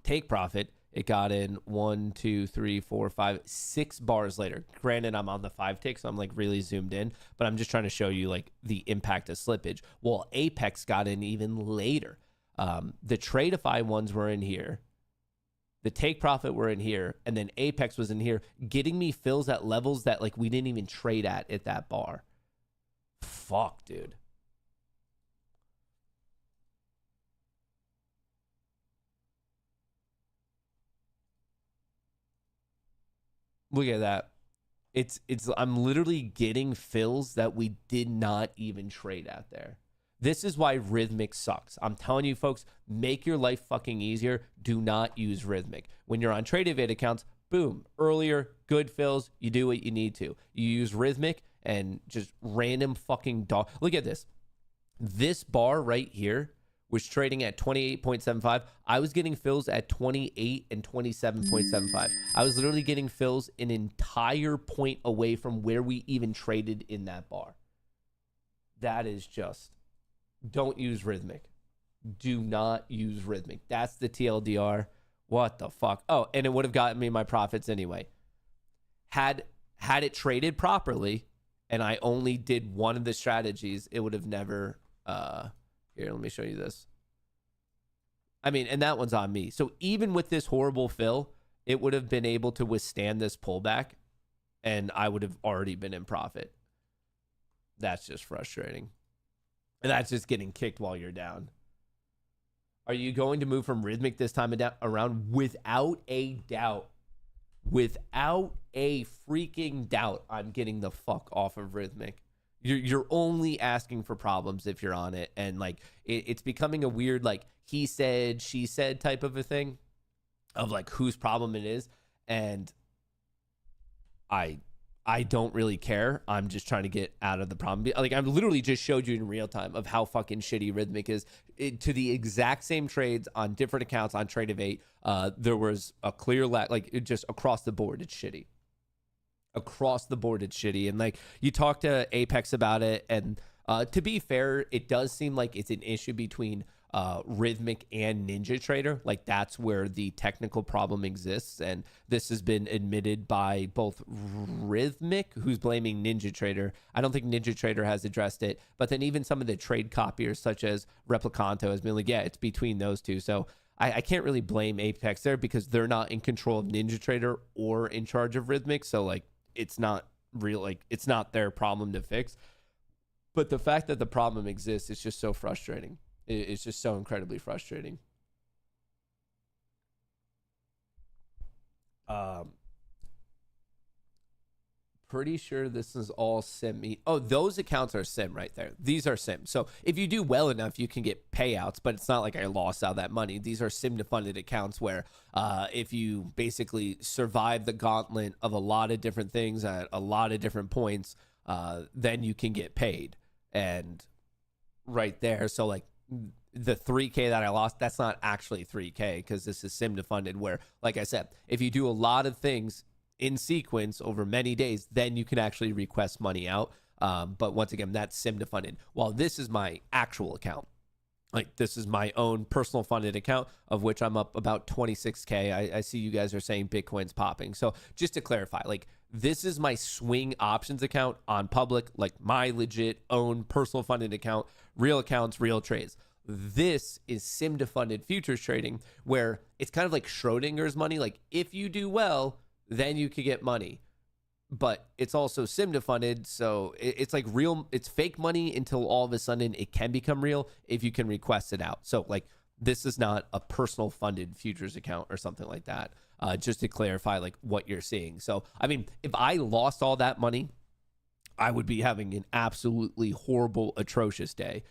take profit, it got in 1, 2, 3, 4, 5, 6 bars later. Granted, I'm on the 5 tick, so I'm like really zoomed in, but I'm just trying to show you like the impact of slippage. Well, Apex got in even later. The Tradeify ones were in here. The take profit were in here, and then Apex was in here, getting me fills at levels that like we didn't even trade at that bar. Fuck, dude. Look at that. It's I'm literally getting fills that we did not even trade at there. This is why Rhythmic sucks. I'm telling you, folks, make your life fucking easier. Do not use Rhythmic. When you're on Tradeify accounts, boom, earlier, good fills, you do what you need to. You use Rhythmic and just random fucking dog. Look at this. This bar right here was trading at 28.75. I was getting fills at 28 and 27.75. I was literally getting fills an entire point away from where we even traded in that bar. That is just, don't use Rhythmic. Do not use Rhythmic. That's the TLDR. What the fuck? Oh, and it would have gotten me my profits anyway. Had it traded properly, and I only did one of the strategies, it would have never... Here, let me show you this. I mean, and that one's on me. So even with this horrible fill, it would have been able to withstand this pullback, and I would have already been in profit. That's just frustrating. And that's just getting kicked while you're down. Are you going to move from Rhythmic this time around? Without a doubt. Without a freaking doubt, I'm getting the fuck off of Rhythmic. You're only asking for problems if you're on it. And like, it's becoming a weird, like, he said, she said type of a thing of like whose problem it is. And I don't really care. I'm just trying to get out of the problem. Like, I literally just showed you in real time of how fucking shitty Rhythmic is. To the exact same trades on different accounts on Tradeify, there was a clear lack, like it just across the board, it's shitty. Across the board, it's shitty. And like, you talk to Apex about it, and to be fair, it does seem like it's an issue between Rhythmic and NinjaTrader. Like, that's where the technical problem exists, and this has been admitted by both Rhythmic, who's blaming NinjaTrader. I don't think NinjaTrader has addressed it, but then even some of the trade copiers such as Replicanto has been like, yeah, it's between those two. So I can't really blame Apex there because they're not in control of NinjaTrader or in charge of Rhythmic. So like, it's not real, like it's not their problem to fix. But the fact that the problem exists is just so frustrating. It's just so incredibly frustrating. Pretty sure this is all sim. Oh, those accounts are sim right there. These are sim. So if you do well enough, you can get payouts, but it's not like I lost out that money. These are sim to funded accounts where if you basically survive the gauntlet of a lot of different things at a lot of different points, then you can get paid. And right there, so like the 3K that I lost, that's not actually 3K because this is sim to funded where, like I said, if you do a lot of things in sequence over many days, then you can actually request money out. But once again, that's sim to funded. While this is my actual account, like this is my own personal funded account of which I'm up about 26K. I see you guys are saying Bitcoin's popping. So just to clarify, like this is my swing options account on public, like my legit own personal funded account, real accounts, real trades. This is sim to funded futures trading where it's kind of like Schrodinger's money. Like if you do well, then you could get money, but it's also sim to funded. So it's like real, it's fake money until all of a sudden it can become real if you can request it out. So like, this is not a personal funded futures account or something like that. Just to clarify like what you're seeing. So, I mean, if I lost all that money, I would be having an absolutely horrible, atrocious day.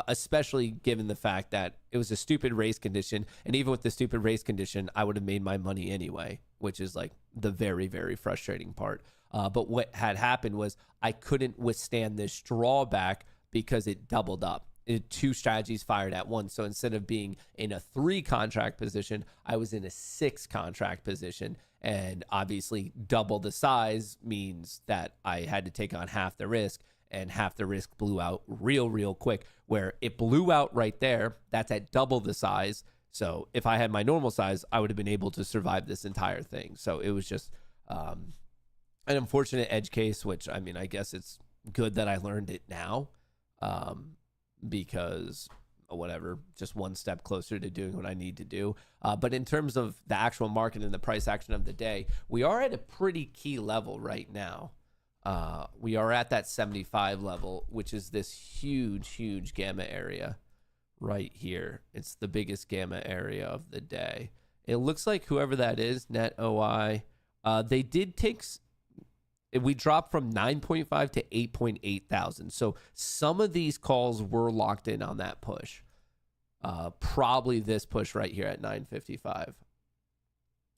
Especially given the fact that it was a stupid race condition. And even with the stupid race condition, I would have made my money anyway, which is like the very, very frustrating part. But what had happened was I couldn't withstand this drawback because it doubled up. Two strategies fired at once. So instead of being in a 3 contract position, I was in a 6 contract position. And obviously double the size means that I had to take on half the risk. And half the risk blew out real quick, where it blew out right there. That's at double the size. So if I had my normal size, I would have been able to survive this entire thing. So it was just an unfortunate edge case, which, I mean, I guess it's good that I learned it now because whatever, just one step closer to doing what I need to do. But in terms of the actual market and the price action of the day, we are at a pretty key level right now. We are at that 75 level, which is this huge gamma area right here. It's the biggest gamma area of the day. It looks like whoever that is, Net OI, they did take, we dropped from 9.5 to 8.8 thousand. So some of these calls were locked in on that push. Probably this push right here at 955.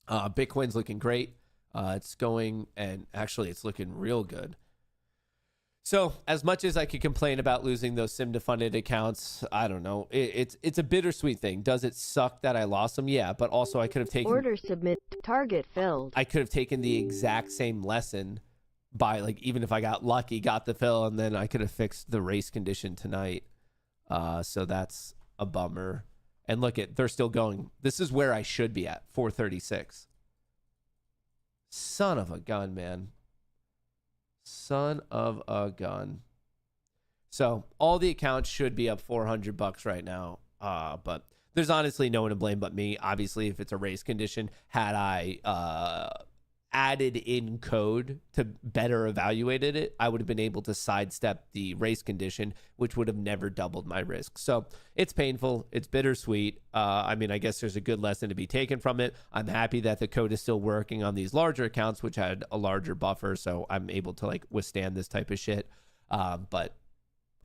Bitcoin's looking great. It's going, and actually it's looking real good. So as much as I could complain about losing those sim to funded accounts, I don't know. It's a bittersweet thing. Does it suck that I lost them? Yeah, but also I could have taken Order submit. Target filled. I could have taken the exact same lesson by, like, even if I got lucky, got the fill, and then I could have fixed the race condition tonight. So that's a bummer. And look they're still going. This is where I should be at, 436. Son of a gun, man. Son of a gun. So all the accounts should be up $400 right now. But there's honestly no one to blame but me. Obviously, if it's a race condition, had I added in code to better evaluated it, I would have been able to sidestep the race condition, which would have never doubled my risk. So it's painful. It's bittersweet. I mean, I guess there's a good lesson to be taken from it. I'm happy that the code is still working on these larger accounts, which had a larger buffer. So I'm able to like withstand this type of shit. But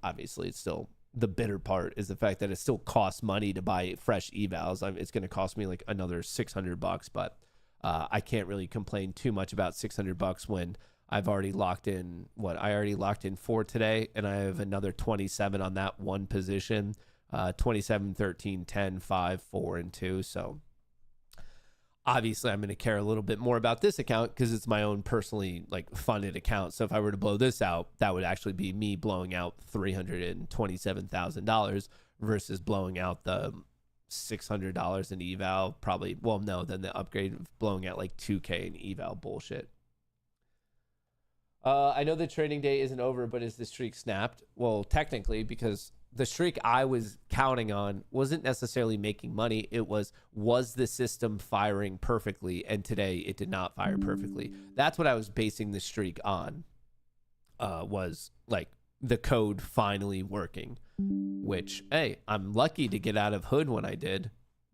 obviously it's still, the bitter part is the fact that it still costs money to buy fresh evals. It's going to cost me like another $600, but I can't really complain too much about $600 when I've already locked in I already locked in 4 today, and I have another 27 on that one position, 27, 13, 10, 5, 4, and 2. So obviously I'm going to care a little bit more about this account because it's my own personally like funded account. So if I were to blow this out, that would actually be me blowing out $327,000 versus blowing out the $600 in eval. Probably, well, no, then the upgrade of blowing out like 2K in eval bullshit. I know the trading day isn't over, but is the streak snapped? Well, technically, because the streak I was counting on wasn't necessarily making money. It was the system firing perfectly? And today it did not fire perfectly. That's what I was basing the streak on, was like the code finally working, which, hey, I'm lucky to get out of hood when I did.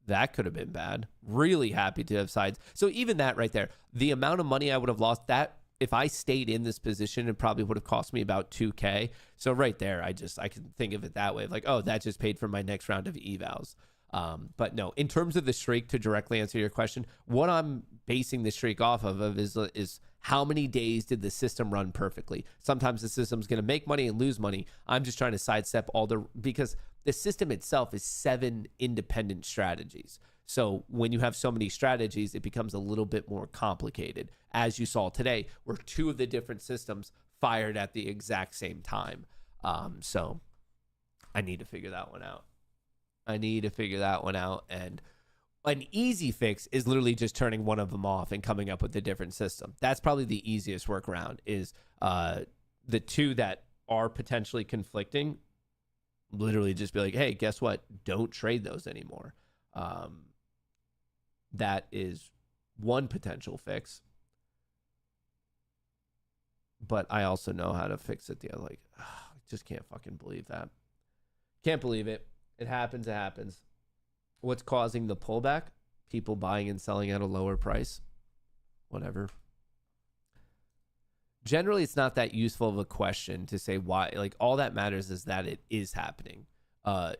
That could have been bad. Really happy to have sides. So even that right there, the amount of money I would have lost, that if I stayed in this position, it probably would have cost me about 2K. So right there, I can think of it that way. Like, oh, that just paid for my next round of evals. But no, in terms of the streak, to directly answer your question, what I'm basing the streak off of is how many days did the system run perfectly? Sometimes the system's going to make money and lose money. I'm just trying to sidestep because the system itself is 7 independent strategies. So when you have so many strategies, it becomes a little bit more complicated, as you saw today, where 2 of the different systems fired at the exact same time. So I need to figure that one out. And an easy fix is literally just turning one of them off and coming up with a different system. That's probably the easiest workaround, is the 2 that are potentially conflicting, literally just be like, hey, guess what? Don't trade those anymore. That is one potential fix. But I also know how to fix it. I just can't fucking believe that. Can't believe it. It happens. What's causing the pullback? People buying and selling at a lower price. Whatever. Generally, it's not that useful of a question to say why. Like, all that matters is that it is happening.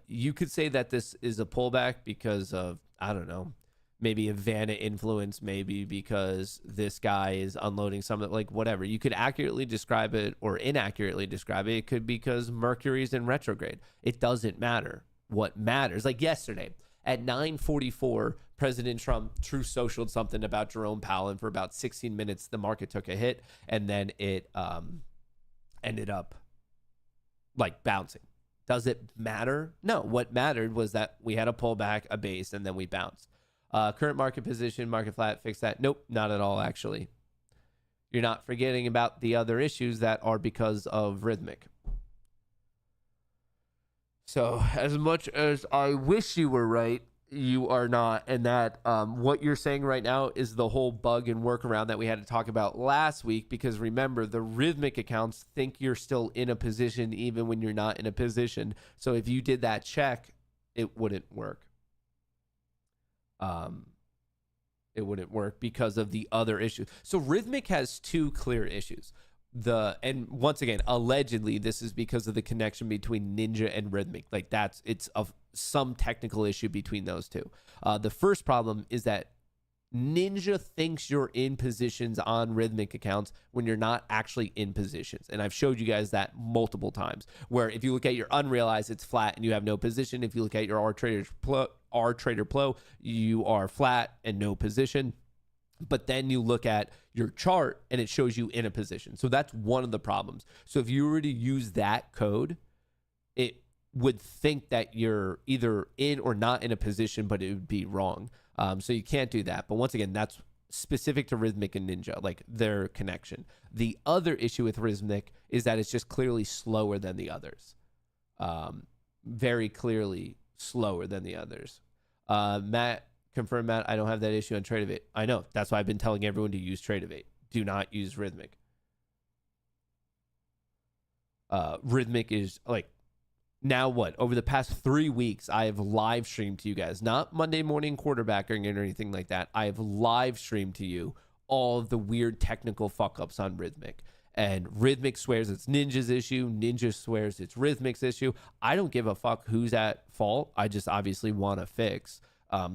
You could say that this is a pullback because of, I don't know, maybe a Vanna influence, maybe because this guy is unloading something, like whatever. You could accurately describe it or inaccurately describe it. It could be because Mercury's in retrograde. It doesn't matter. What matters, like yesterday at 9:44, President Trump Truth Socialed something about Jerome Powell, and for about 16 minutes, the market took a hit, and then it ended up like bouncing. Does it matter? No. What mattered was that we had a pullback, a base, and then we bounced. Current market position, market flat, fix that. Nope, not at all, actually. You're not forgetting about the other issues that are because of rhythmic. So as much as I wish you were right, you are not. And that what you're saying right now is the whole bug and workaround that we had to talk about last week. Because remember, the rhythmic accounts think you're still in a position even when you're not in a position. So if you did that check, it wouldn't work. It wouldn't work because of the other issues. So rhythmic has 2 clear issues. And once again, allegedly, this is because of the connection between Ninja and rhythmic. Like it's some technical issue between those 2. The first problem is that Ninja thinks you're in positions on Rhythmic accounts when you're not actually in positions. And I've showed you guys that multiple times, where if you look at your unrealized, it's flat and you have no position. If you look at your R Trader Pro, you are flat and no position. But then you look at your chart and it shows you in a position. So that's one of the problems. So if you were to use that code, it would think that you're either in or not in a position, but it would be wrong. So you can't do that. But once again, that's specific to Rhythmic and Ninja, like their connection. The other issue with Rhythmic is that it's just clearly slower than the others. Very clearly slower than the others. Matt, confirm, Matt, I don't have that issue on Tradeify. I know. That's why I've been telling everyone to use Tradeify. Do not use Rhythmic. Rhythmic is like, now what? Over the past 3 weeks, I have live streamed to you guys, not Monday morning quarterbacking or anything like that. I have live streamed to you all of the weird technical fuck ups on Rhythmic. And Rhythmic swears it's Ninja's issue. Ninja swears it's Rhythmic's issue. I don't give a fuck who's at fault. I just obviously want to fix.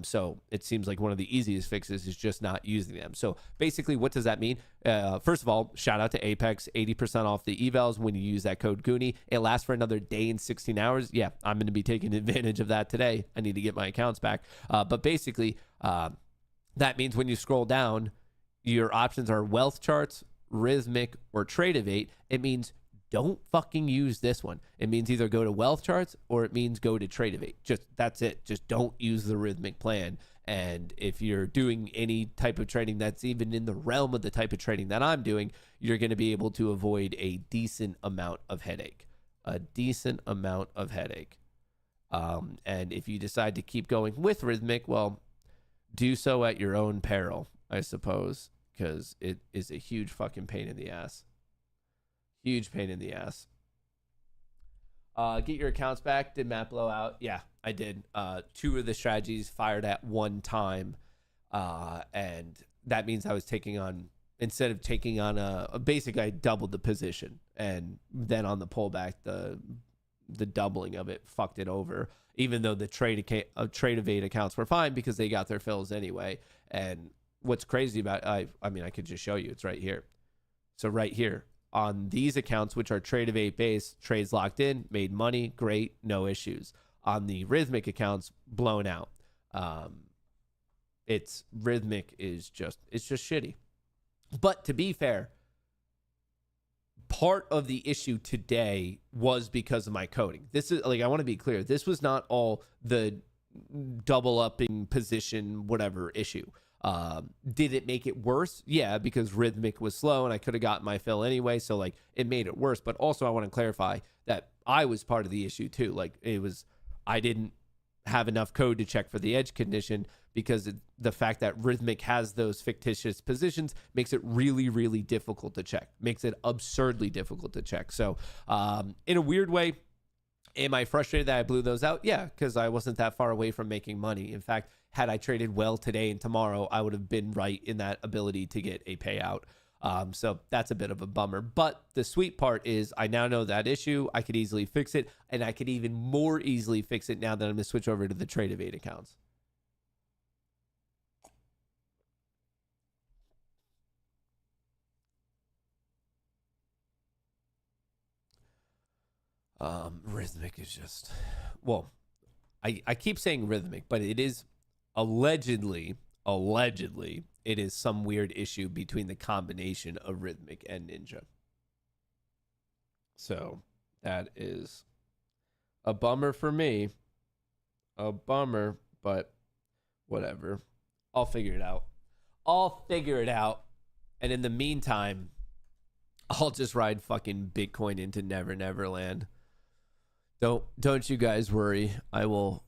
So it seems like one of the easiest fixes is just not using them. So basically, what does that mean? First of all, shout out to Apex, 80% off the evals when you use that code Goonie. It lasts for another day and 16 hours. Yeah, I'm going to be taking advantage of that today. I need to get my accounts back. But basically, that means when you scroll down, your options are wealth charts, Rhythmic, or Tradeivate. It means don't fucking use this one. It means either go to wealth charts or it means go to Tradeify. Just that's it. Just don't use the Rhythmic plan. And if you're doing any type of trading that's even in the realm of the type of trading that I'm doing, you're going to be able to avoid a decent amount of headache. A decent amount of headache. And if you decide to keep going with Rhythmic, well, do so at your own peril, I suppose, because it is a huge fucking pain in the ass. Huge pain in the ass. Get your accounts back. Did Matt blow out? Yeah, I did. 2 of the strategies fired at one time. And that means I was taking on, instead of taking on basically I doubled the position. And then on the pullback, the doubling of it fucked it over. Even though the Tradeivate accounts were fine because they got their fills anyway. And what's crazy about I mean, I could just show you. It's right here. So right here. On these accounts, which are Tradeify based, trades locked in, made money, great, no issues. On the Rhythmic accounts, blown out. It's Rhythmic is just shitty. But to be fair, part of the issue today was because of my coding. This is like, I want to be clear. This was not all the double upping position, whatever issue. Did it make it worse? Yeah, because Rhythmic was slow and I could have gotten my fill anyway. So like it made it worse. But also I want to clarify that I was part of the issue too. Like I didn't have enough code to check for the edge condition because the fact that Rhythmic has those fictitious positions makes it really, really difficult to check. Makes it absurdly difficult to check. So in a weird way, am I frustrated that I blew those out? Yeah, because I wasn't that far away from making money. In fact, had I traded well today and tomorrow, I would have been right in that ability to get a payout. So that's a bit of a bummer. But the sweet part is I now know that issue. I could easily fix it. And I could even more easily fix it now that I'm going to switch over to the Tradeivate accounts. Rhythmic is just, well, I keep saying Rhythmic, but it is allegedly, it is some weird issue between the combination of Rhythmic and Ninja. So that is a bummer for me. A bummer, but whatever. I'll figure it out. And in the meantime, I'll just ride fucking Bitcoin into Never Never Land. Don't you guys worry. I will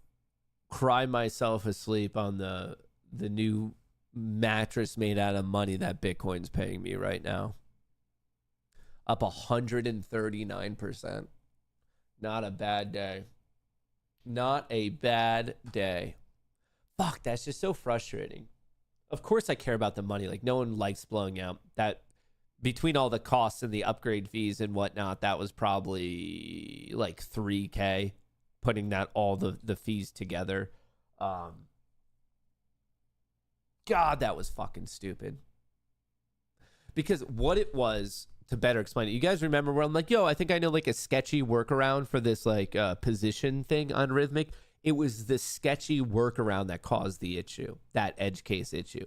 cry myself asleep on the new mattress made out of money that Bitcoin's paying me right now. Up 139%. Not a bad day. Not a bad day. Fuck, that's just so frustrating. Of course I care about the money. Like, no one likes blowing out. That between all the costs and the upgrade fees and whatnot, that was probably like $3,000, putting that all the fees together. God, that was fucking stupid. Because what it was, to better explain it, you guys remember where I'm like, yo, I think I know like a sketchy workaround for this like position thing on Rhythmic. It was the sketchy workaround that caused the issue, that edge case issue.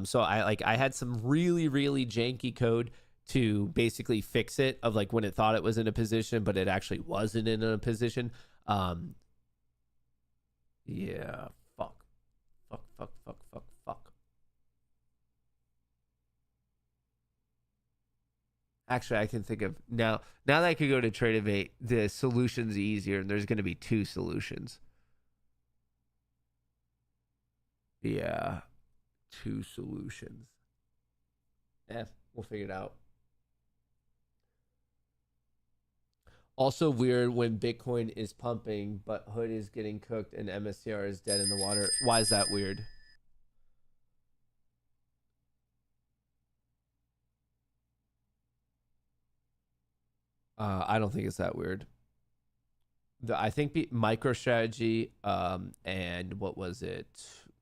So I had some really, really janky code to basically fix it, of like when it thought it was in a position, but it actually wasn't in a position. Yeah, fuck. Actually, I can think of now that I could go to Tradeify, the solution's easier, and there's going to be 2 solutions. Yeah, 2 solutions. We'll figure it out. Also weird when Bitcoin is pumping, but Hood is getting cooked and MSCR is dead in the water. Why is that weird? I don't think it's that weird. I think MicroStrategy and what was it?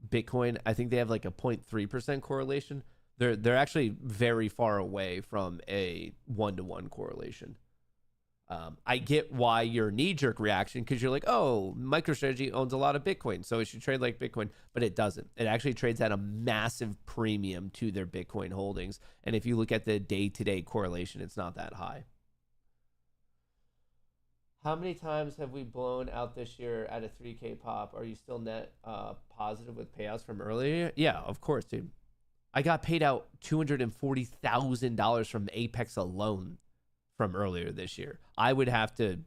Bitcoin, I think they have like a 0.3% correlation. They're actually very far away from a 1-to-1 correlation. I get why your knee-jerk reaction, because you're like, oh, MicroStrategy owns a lot of Bitcoin, so it should trade like Bitcoin, but it doesn't. It actually trades at a massive premium to their Bitcoin holdings, and if you look at the day-to-day correlation, it's not that high. How many times have we blown out this year at a 3K pop? Are you still net positive with payouts from earlier? Yeah, of course, dude. I got paid out $240,000 from Apex alone from earlier this year. I would have to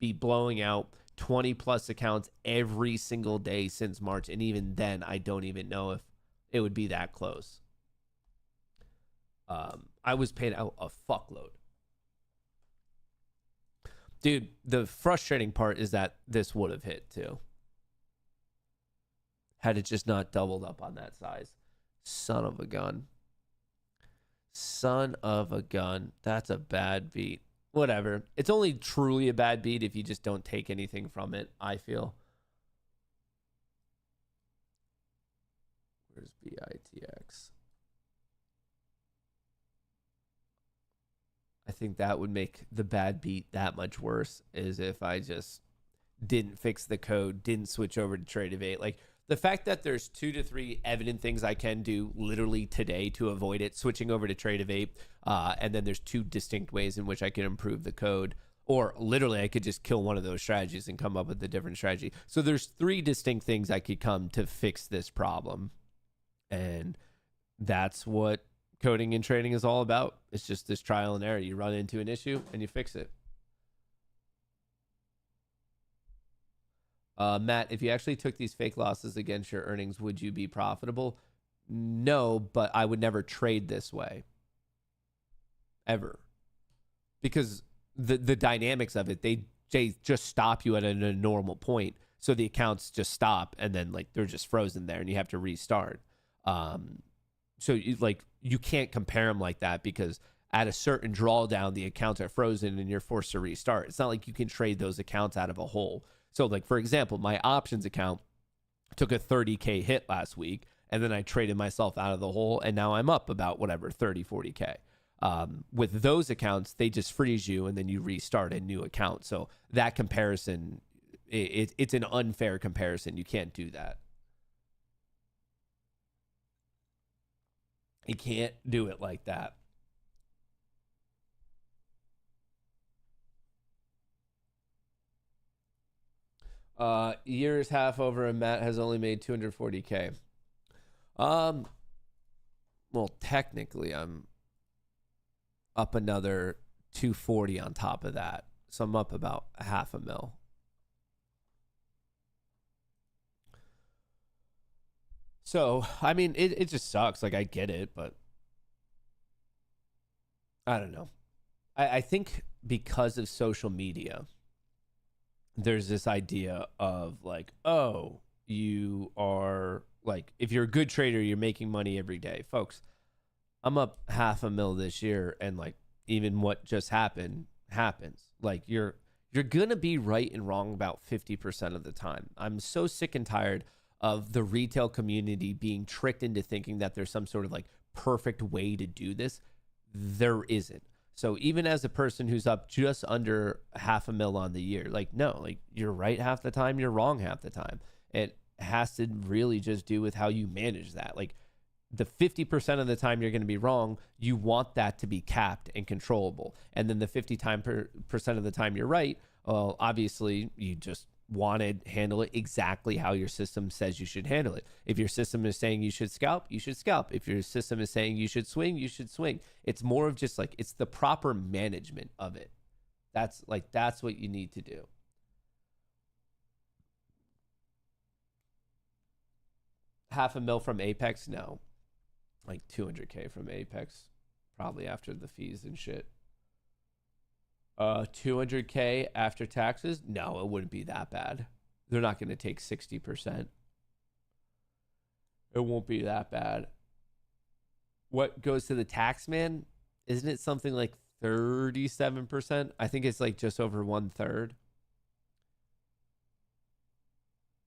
be blowing out 20 plus accounts every single day since March. And even then, I don't even know if it would be that close. I was paid out a fuckload. Dude, the frustrating part is that this would have hit too, had it just not doubled up on that size. Son of a gun. Son of a gun. That's a bad beat. Whatever. It's only truly a bad beat if you just don't take anything from it, I feel. Where's BITX? I think that would make the bad beat that much worse, is if I just didn't fix the code, didn't switch over to Tradeify. Like, the fact that there's 2 to 3 evident things I can do literally today to avoid it, switching over to Tradeify, and then there's 2 distinct ways in which I can improve the code, or literally I could just kill one of those strategies and come up with a different strategy. So there's 3 distinct things I could come to fix this problem, and that's what coding and trading is all about. It's just this trial and error. You run into an issue and you fix it. Matt, if you actually took these fake losses against your earnings, would you be profitable? No, but I would never trade this way. Ever. Because the dynamics of it, they just stop you at a normal point. So the accounts just stop and then like they're just frozen there and you have to restart. So you can't compare them like that, because at a certain drawdown, the accounts are frozen and you're forced to restart. It's not like you can trade those accounts out of a hole. So like, for example, my options account took a 30K hit last week, and then I traded myself out of the hole, and now I'm up about whatever, 30, 40K. With those accounts, they just freeze you and then you restart a new account. So that comparison, it's an unfair comparison. You can't do that. You can't do it like that. Years half over and Matt has only made 240K. Well, technically I'm up another 240 on top of that. So I'm up about $500,000. So, I mean, it just sucks. Like, I get it, but I don't know. I think because of social media, there's this idea of like, oh, you are like, if you're a good trader, you're making money every day. Folks, I'm up $500,000 this year, and like, even what just happened happens. Like, you're gonna be right and wrong about 50% of the time. I'm so sick and tired of the retail community being tricked into thinking that there's some sort of like perfect way to do this. There isn't. So even as a person who's up just under $500,000 on the year, like, no, like you're right half the time, you're wrong half the time. It has to really just do with how you manage that. Like the 50% of the time you're going to be wrong, you want that to be capped and controllable. And then the 50% of the time you're right, well, obviously you just want to handle it exactly how your system says you should handle it. If your system is saying you should scalp, you should scalp. If your system is saying you should swing, you should swing. It's more of just like, it's the proper management of it. That's what you need to do. $500,000 from Apex? No. Like $200K from Apex, probably after the fees and shit. $200K after taxes? No, it wouldn't be that bad. They're not going to take 60%. It won't be that bad. What goes to the tax man? Isn't it something like 37%? I think it's like just over 1/3.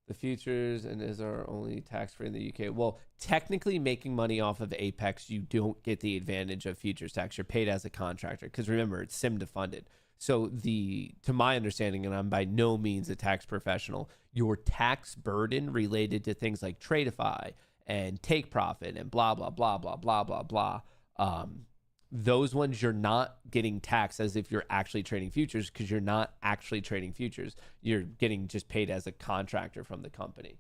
The futures and is are only tax-free in the UK. Well, technically making money off of Apex, you don't get the advantage of futures tax. You're paid as a contractor because remember, it's SIMDA funded. So to my understanding, and I'm by no means a tax professional, your tax burden related to things like Tradeify and take profit and blah, blah, blah, blah, blah, blah, blah. Those ones you're not getting taxed as if you're actually trading futures because you're not actually trading futures. You're getting just paid as a contractor from the company.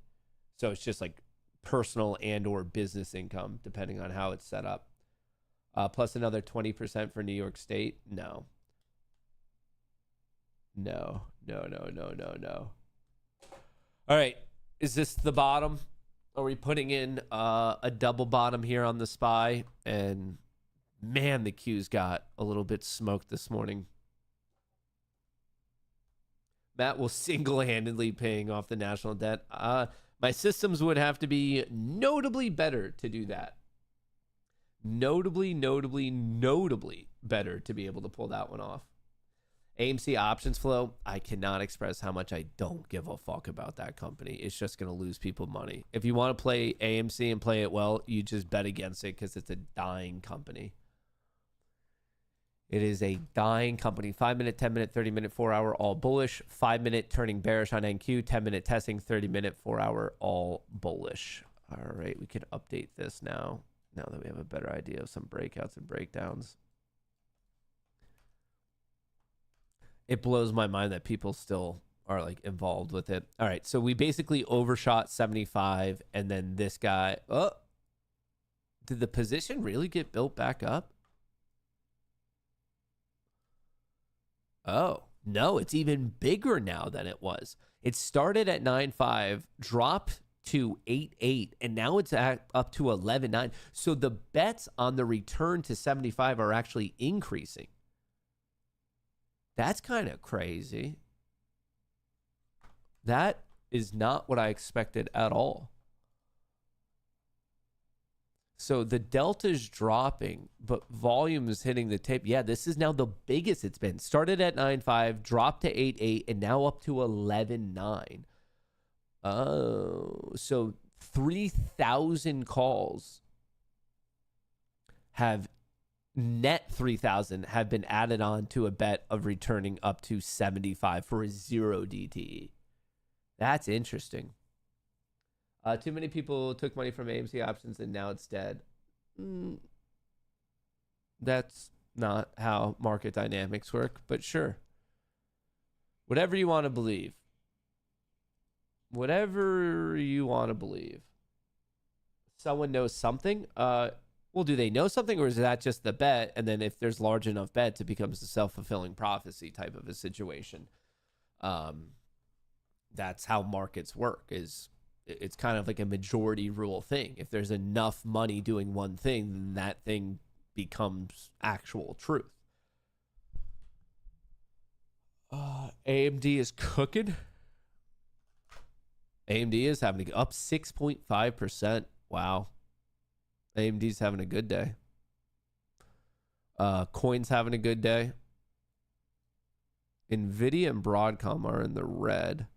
So it's just like personal and or business income, depending on how it's set up. Plus another 20% for New York State. No. All right. Is this the bottom? Are we putting in a double bottom here on the SPY? And man, the Q's got a little bit smoked this morning. Matt will single-handedly paying off the national debt. My systems would have to be notably better to do that. Notably better to be able to pull that one off. AMC options flow, I cannot express how much I don't give a fuck about that company. It's just going to lose people money. If you want to play AMC and play it well, you just bet against it because it's a dying company. It is a dying company. 5-minute, 10-minute, 30-minute, 4-hour, all bullish. 5-minute turning bearish on NQ. 10-minute testing, 30-minute, 4-hour, all bullish. All right, we can update this now that we have a better idea of some breakouts and breakdowns. It blows my mind that people still are like involved with it. All right, so we basically overshot 75, and then this guy, did the position really get built back up? Oh, no, it's even bigger now than it was. It started at 9.5, dropped to 8.8, and now it's up to 11.9. So the bets on the return to 75 are actually increasing. That's kind of crazy. That is not what I expected at all. So the delta's dropping, but volume is hitting the tape. Yeah, this is now the biggest it's been. Started at 9.5, dropped to 8.8, and now up to 11.9. Oh, so 3,000 calls have net 3,000 have been added on to a bet of returning up to 75 for a 0 DTE. That's interesting. Too many people took money from AMC options and now it's dead. That's not how market dynamics work, but sure. Whatever you want to believe. Whatever you want to believe. Someone knows something. Well, do they know something, or is that just the bet? And then if there's large enough bets, it becomes a self-fulfilling prophecy type of a situation. That's how markets work. It's kind of like a majority rule thing. If there's enough money doing one thing, then that thing becomes actual truth. AMD is cooking. AMD is having up 6.5%. Wow. AMD's having a good day. Coin's having a good day. Nvidia and Broadcom are in the red.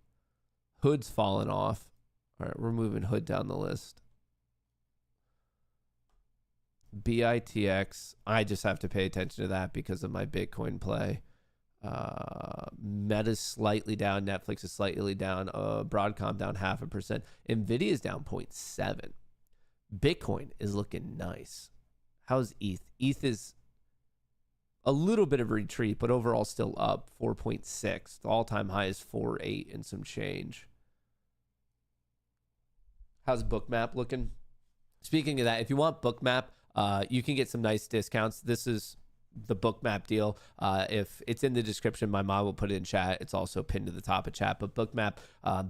Hood's fallen off. All right, we're moving hood down the list. BITX, I just have to pay attention to that because of my Bitcoin play. Meta's slightly down. Netflix is slightly down. Broadcom down 0.5%. Nvidia is down 0.7%. Bitcoin is looking nice. How's ETH? ETH is a little bit of a retreat, but overall still up 4.6. The all-time high is 4.8 and some change. How's Bookmap looking? Speaking of that, if you want Bookmap, you can get some nice discounts. This is the Bookmap deal. If it's in the description, my mom will put it in chat. It's also pinned to the top of chat. But Bookmap,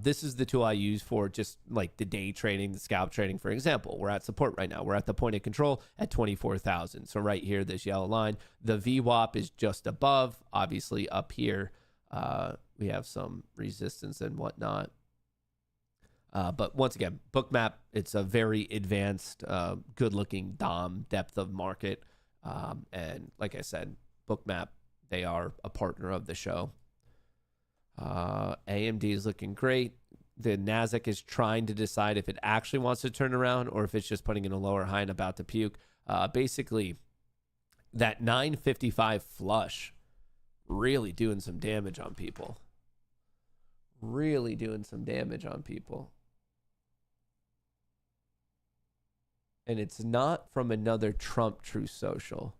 this is the tool I use for just like the day trading, the scalp trading. For example, we're at support right now. We're at the point of control at 24,000. So right here, this yellow line, the VWAP is just above. Obviously up here, we have some resistance and whatnot. But once again, Bookmap, it's a very advanced, good-looking DOM, depth of market. And like I said, Bookmap, they are a partner of the show. AMD is looking great. The Nasdaq is trying to decide if it actually wants to turn around or if it's just putting in a lower high and about to puke. Basically, that 955 flush really doing some damage on people. Really doing some damage on people. And it's not from another Trump Truth Social.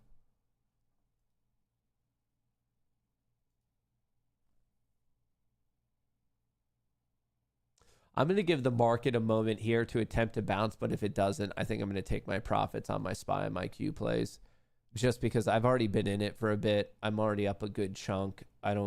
I'm going to give the market a moment here to attempt to bounce, but if it doesn't, I think I'm going to take my profits on my SPY and my Q plays. Just because I've already been in it for a bit. I'm already up a good chunk. I've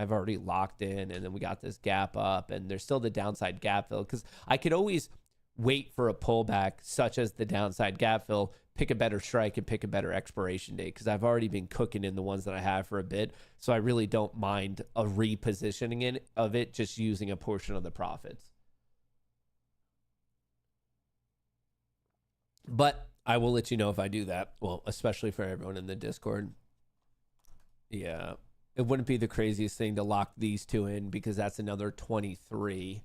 already locked in, and then we got this gap up, and there's still the downside gap fill, because I could always wait for a pullback such as the downside gap fill, pick a better strike and pick a better expiration date, because I've already been cooking in the ones that I have for a bit. So I really don't mind a repositioning of it, just using a portion of the profits. But I will let you know if I do that. Well, especially for everyone in the Discord. Yeah, it wouldn't be the craziest thing to lock these two in, because that's another 23.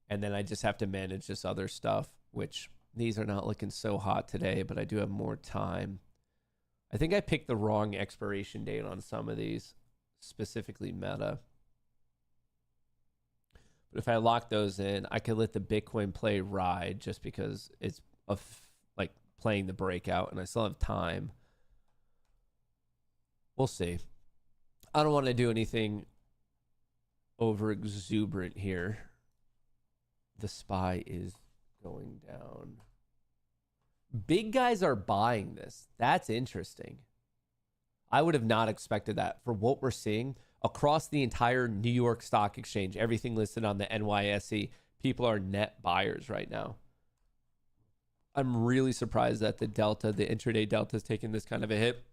And then I just have to manage this other stuff, which these are not looking so hot today, but I do have more time. I think I picked the wrong expiration date on some of these, specifically Meta. But if I lock those in, I could let the Bitcoin play ride just because it's like playing the breakout and I still have time. We'll see. I don't want to do anything over exuberant here. The SPY is going down. Big guys are buying this. That's interesting. I would have not expected that for what we're seeing across the entire New York Stock Exchange. Everything listed on the NYSE. People are net buyers right now. I'm really surprised that the delta, the intraday delta, is taking this kind of a hit.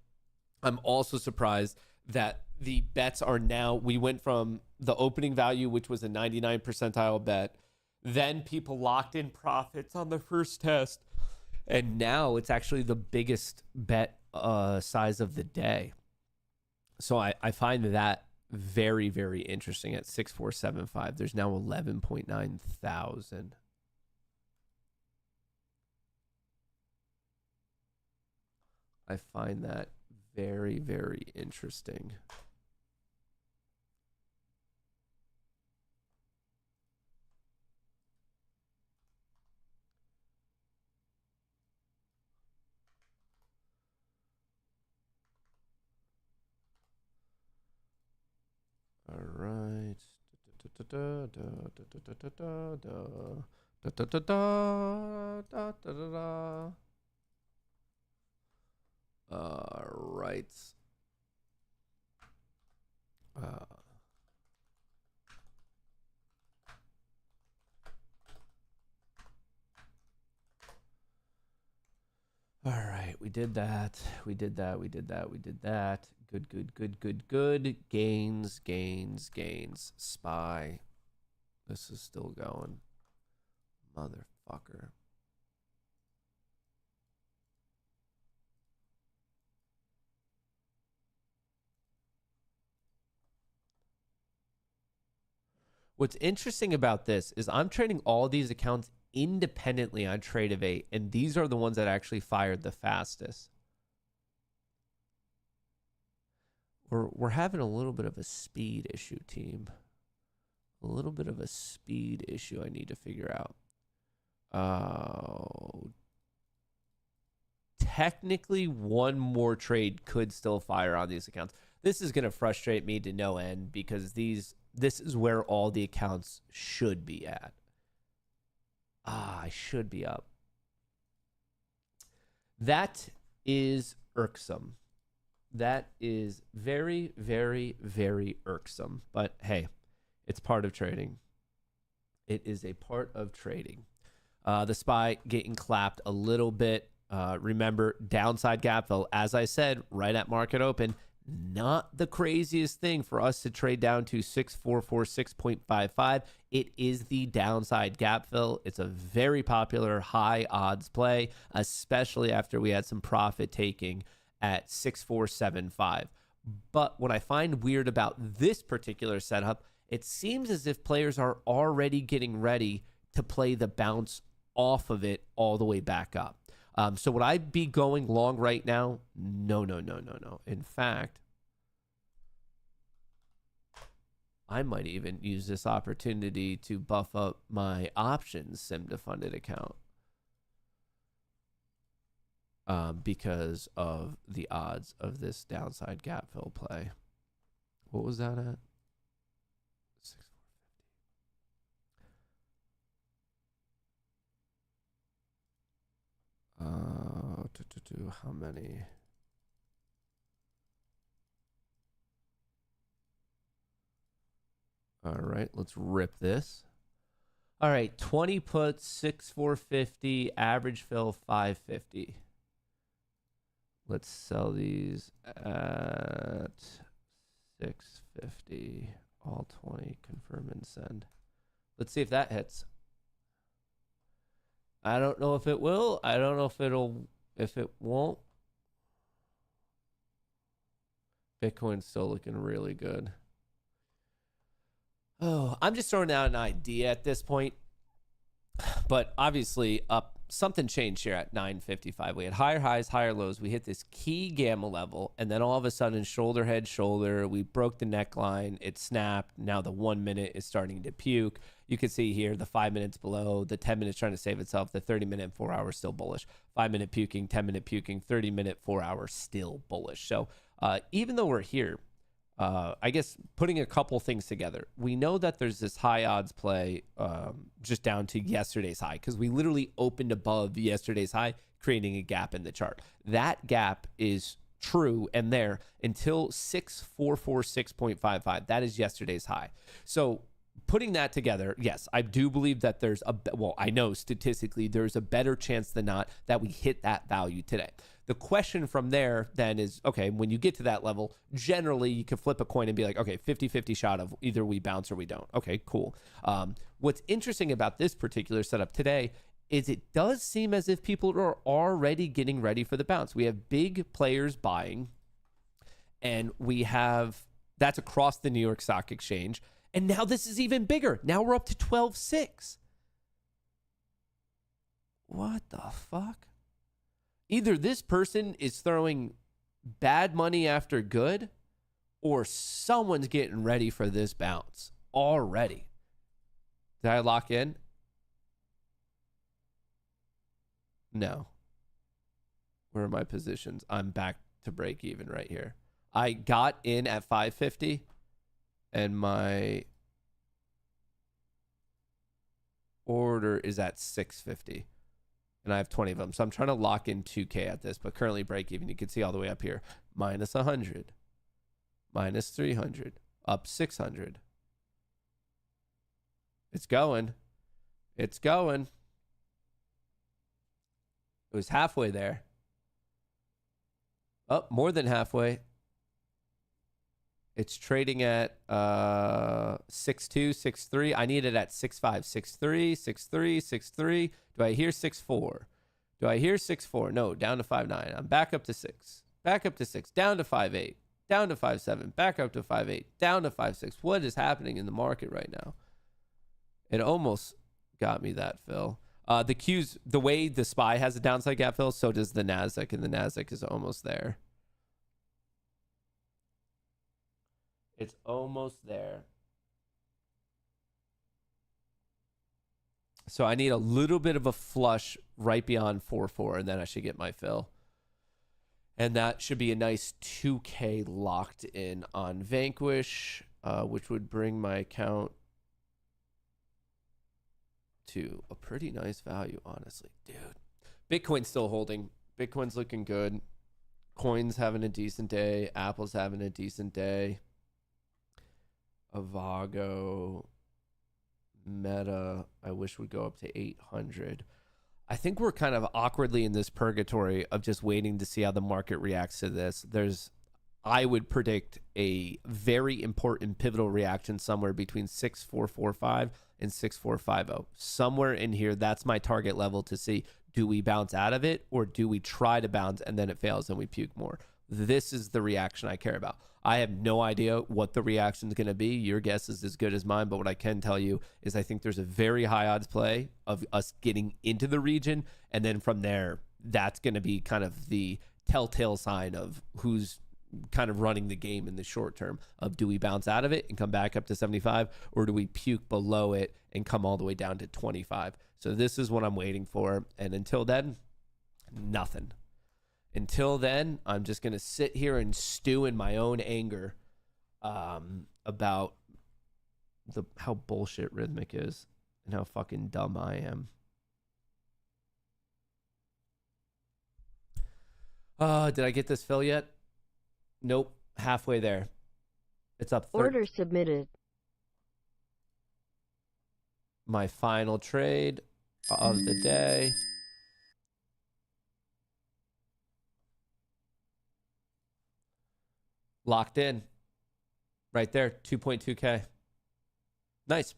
I'm also surprised that the bets are now, we went from the opening value, which was a 99 percentile bet. Then people locked in profits on the first test. And now it's actually the biggest bet size of the day. So I find that very, very interesting at 6,475. There's now 11.9 thousand. I find that very, very interesting. All right. All right. All right, we did that. We did that. We did that. We did that. Good, good, good, good, good. Gains, gains, gains. SPY. This is still going. Motherfucker. What's interesting about this is I'm trading all these accounts independently on Tradeify, and these are the ones that actually fired the fastest. We're having a little bit of a speed issue, team. A little bit of a speed issue I need to figure out. Technically, one more trade could still fire on these accounts. This is going to frustrate me to no end because this is where all the accounts should be at. I should be up. That is irksome. That is very, very, very irksome. But hey, it's part of trading. It is a part of trading. The SPY getting clapped a little bit. Remember, downside gap fill, as I said, right at market open. Not the craziest thing for us to trade down to 6446.55. It is the downside gap fill. It's a very popular high odds play, especially after we had some profit taking at 6475. But what I find weird about this particular setup, it seems as if players are already getting ready to play the bounce off of it all the way back up. So would I be going long right now? No. In fact, I might even use this opportunity to buff up my options sim to funded account because of the odds of this downside gap fill play. What was that at? 6,450. How many? All right, let's rip this. All right, 20 puts, 6,450, average fill 550. Let's sell these at 650. All 20, confirm and send. Let's see if that hits. I don't know if it will. I don't know if it won't. Bitcoin's still looking really good. Oh, I'm just throwing out an idea at this point. But obviously, something changed here at 9:55. We had higher highs, higher lows. We hit this key gamma level, and then all of a sudden, shoulder, head, shoulder. We broke the neckline. It snapped. Now the 1 minute is starting to puke. You can see here the 5 minutes below, the 10 minutes trying to save itself, the 30-minute, 4 hours still bullish. 5 minute puking, 10-minute puking, 30-minute, 4 hours still bullish. So even though we're here, I guess putting a couple things together, we know that there's this high odds play just down to yesterday's high because we literally opened above yesterday's high, creating a gap in the chart. That gap is true and there until 6446.55. That is yesterday's high. So putting that together, yes, I do believe that I know statistically there's a better chance than not that we hit that value today. The question from there then is, okay, when you get to that level, generally you can flip a coin and be like, okay, 50-50 shot of either we bounce or we don't. Okay, cool. What's interesting about this particular setup today is it does seem as if people are already getting ready for the bounce. We have big players buying, and that's across the New York Stock Exchange. And now this is even bigger. Now we're up to 12.6. What the fuck? Either this person is throwing bad money after good, or someone's getting ready for this bounce already. Did I lock in? No. Where are my positions? I'm back to break even right here. I got in at 550 and my order is at 650. And I have 20 of them. So I'm trying to lock in 2K at this, but currently break even. You can see all the way up here. Minus 100. Minus 300. Up 600. It's going. It's going. It was halfway there. Oh, more than halfway. It's trading at 6.2, 6.3. I need it at 6.5, 6.3, 6.3, 6.3. Do I hear 6.4? Do I hear 6.4? No, down to 5.9. I'm back up to 6. Back up to 6. Down to 5.8. Down to 5.7. Back up to 5.8. Down to 5.6. What is happening in the market right now? It almost got me that fill. The Q's, the way the SPY has a downside gap fill, so does the NASDAQ, and the NASDAQ is almost there. It's almost there. So I need a little bit of a flush right beyond 4.4, and then I should get my fill. And that should be a nice 2K locked in on Vanquish, which would bring my account to a pretty nice value, honestly. Dude, Bitcoin's still holding. Bitcoin's looking good. Coin's having a decent day. Apple's having a decent day. Avago, Meta, I wish would go up to 800. I think we're kind of awkwardly in this purgatory of just waiting to see how the market reacts to this. I would predict a very important pivotal reaction somewhere between 6445 and 6450. Somewhere in here, that's my target level to see, do we bounce out of it or do we try to bounce and then it fails and we puke more? This is the reaction I care about. I have no idea what the reaction is going to be. Your guess is as good as mine, but what I can tell you is I think there's a very high odds play of us getting into the region, and then from there, that's going to be kind of the telltale sign of who's kind of running the game in the short term of, do we bounce out of it and come back up to 75, or do we puke below it and come all the way down to 25? So this is what I'm waiting for, and until then, nothing. Until then, I'm just going to sit here and stew in my own anger about how bullshit Rhythmic is and how fucking dumb I am. Did I get this fill yet? Nope. Halfway there. It's up. Order submitted. My final trade of the day. Locked in. Right there. 2.2K. Nice.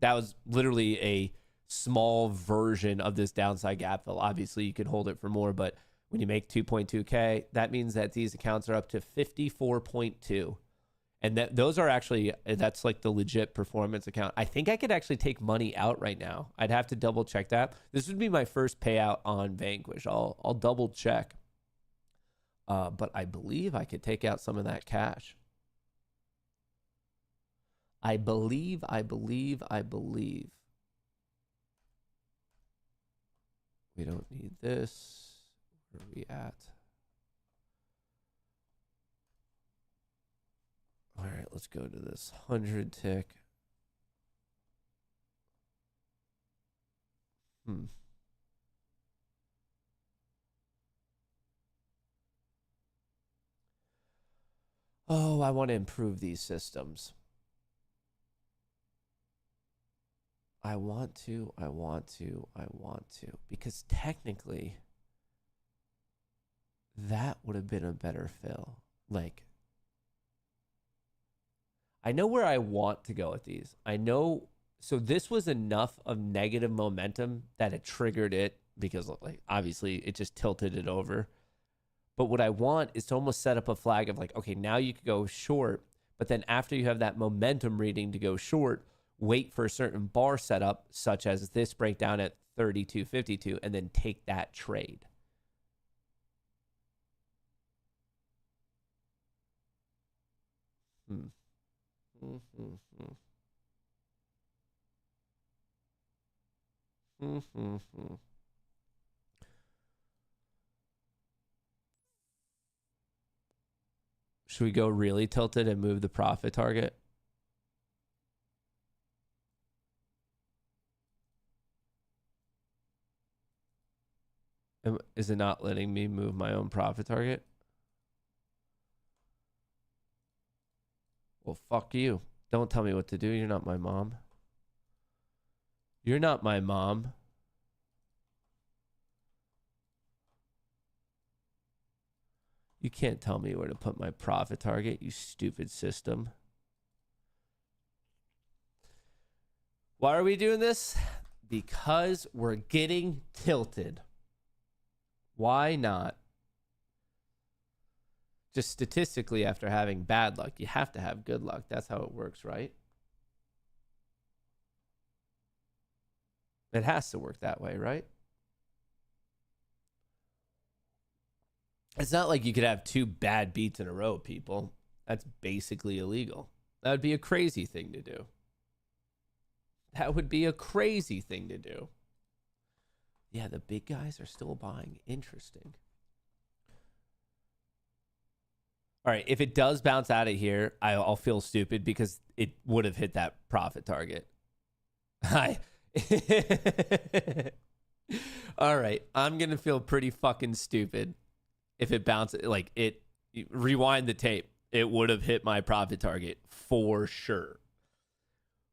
That was literally a small version of this downside gap fill. Obviously, you could hold it for more, but when you make 2.2K, that means that these accounts are up to 54.2. And those are actually, that's like the legit performance account. I think I could actually take money out right now. I'd have to double check that. This would be my first payout on Vanquish. I'll double check. But I believe I could take out some of that cash. I believe. We don't need this. Where are we at? All right, let's go to this 100 tick. Oh, I want to improve these systems. I want to. Because technically, that would have been a better fill. Like, I know where I want to go with these. I know. So this was enough of negative momentum that it triggered it, because like obviously it just tilted it over. But what I want is to almost set up a flag of like, okay, now you could go short, but then after you have that momentum reading to go short, wait for a certain bar setup, such as this breakdown at 32.52, and then take that trade. Should we go really tilted and move the profit target? Is it not letting me move my own profit target? Well, fuck you. Don't tell me what to do. You're not my mom. You're not my mom. You can't tell me where to put my profit target, you stupid system. Why are we doing this? Because we're getting tilted. Why not? Just statistically, after having bad luck, you have to have good luck. That's how it works, right? It has to work that way, right? It's not like you could have 2 bad beats in a row, people. That's basically illegal. That would be a crazy thing to do. That would be a crazy thing to do. Yeah, the big guys are still buying. Interesting. All right, if it does bounce out of here, I'll feel stupid because it would have hit that profit target. All right, I'm going to feel pretty fucking stupid if it bounces. Like, rewind the tape. It would have hit my profit target for sure.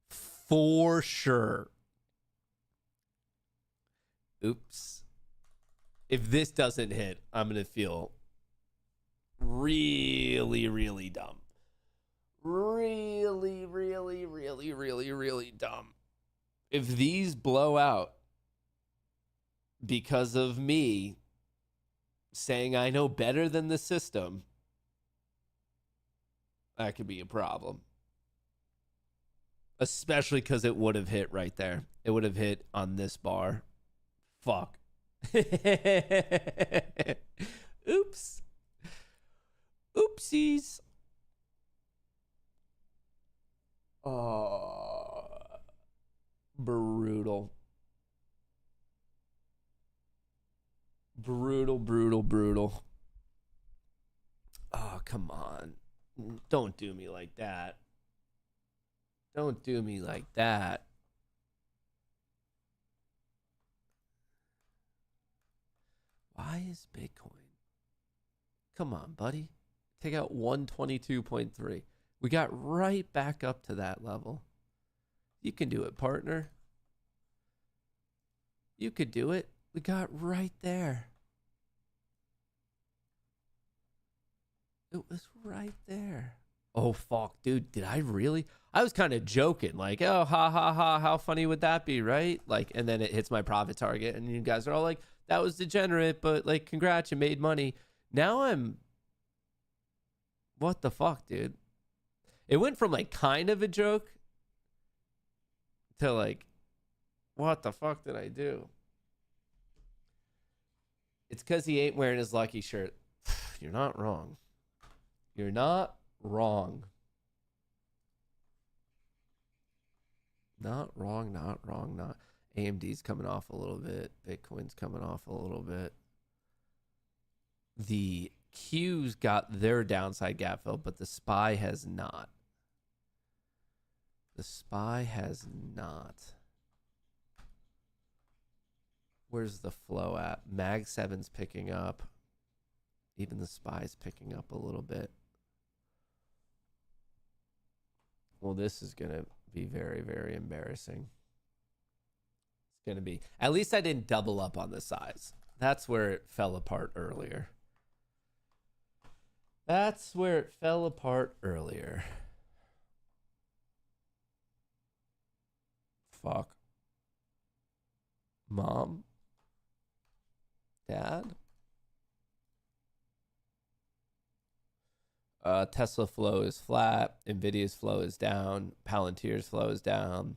For sure. Oops. If this doesn't hit, I'm going to feel really, really dumb. Really, really, really, really, really dumb. If these blow out because of me saying I know better than the system, that could be a problem. Especially because it would have hit right there. It would have hit on this bar. Fuck. Oops. Oopsies. Oh, brutal. Brutal, brutal, brutal. Oh, come on. Don't do me like that. Don't do me like that. Why is Bitcoin? Come on, buddy. Take out 122.3. We got right back up to that level. You can do it, partner. You could do it. We got right there. It was right there. Oh, fuck, dude. Did I really? I was kind of joking. Like, oh, ha, ha, ha. How funny would that be, right? Like, and then it hits my profit target. And you guys are all like, that was degenerate, but like, congrats, you made money. Now I'm... What the fuck, dude? It went from like kind of a joke to like, what the fuck did I do? It's because he ain't wearing his lucky shirt. You're not wrong. You're not wrong. Not wrong, not wrong, not. AMD's coming off a little bit. Bitcoin's coming off a little bit. The Q's got their downside gap fill, but the SPY has not. The SPY has not. Where's the flow at? Mag 7's picking up. Even the SPY's picking up a little bit. Well, this is going to be very, very embarrassing. It's going to be. At least I didn't double up on the size. That's where it fell apart earlier. That's where it fell apart earlier. Fuck. Mom? Dad? Tesla flow is flat. NVIDIA's flow is down. Palantir's flow is down.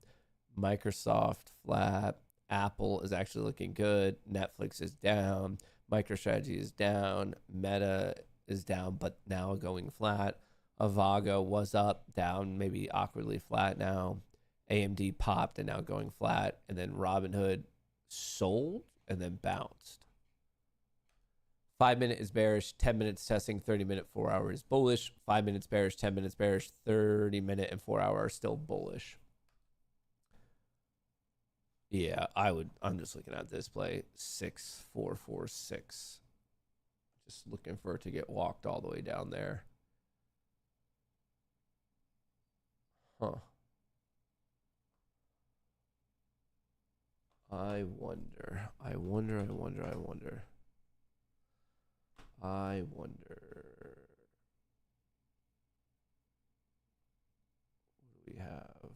Microsoft flat. Apple is actually looking good. Netflix is down. MicroStrategy is down. Meta is down, but now going flat. Avago was up, down, maybe awkwardly flat now. AMD popped and now going flat. And then Robinhood sold and then bounced. 5 minute is bearish, 10 minutes testing, 30 minute, 4 hours bullish. 5 minutes bearish, 10 minutes bearish, 30 minute and 4 hour are still bullish. Yeah, I'm just looking at this play 6446. Just looking for it to get walked all the way down there. Huh. I wonder. What do we have?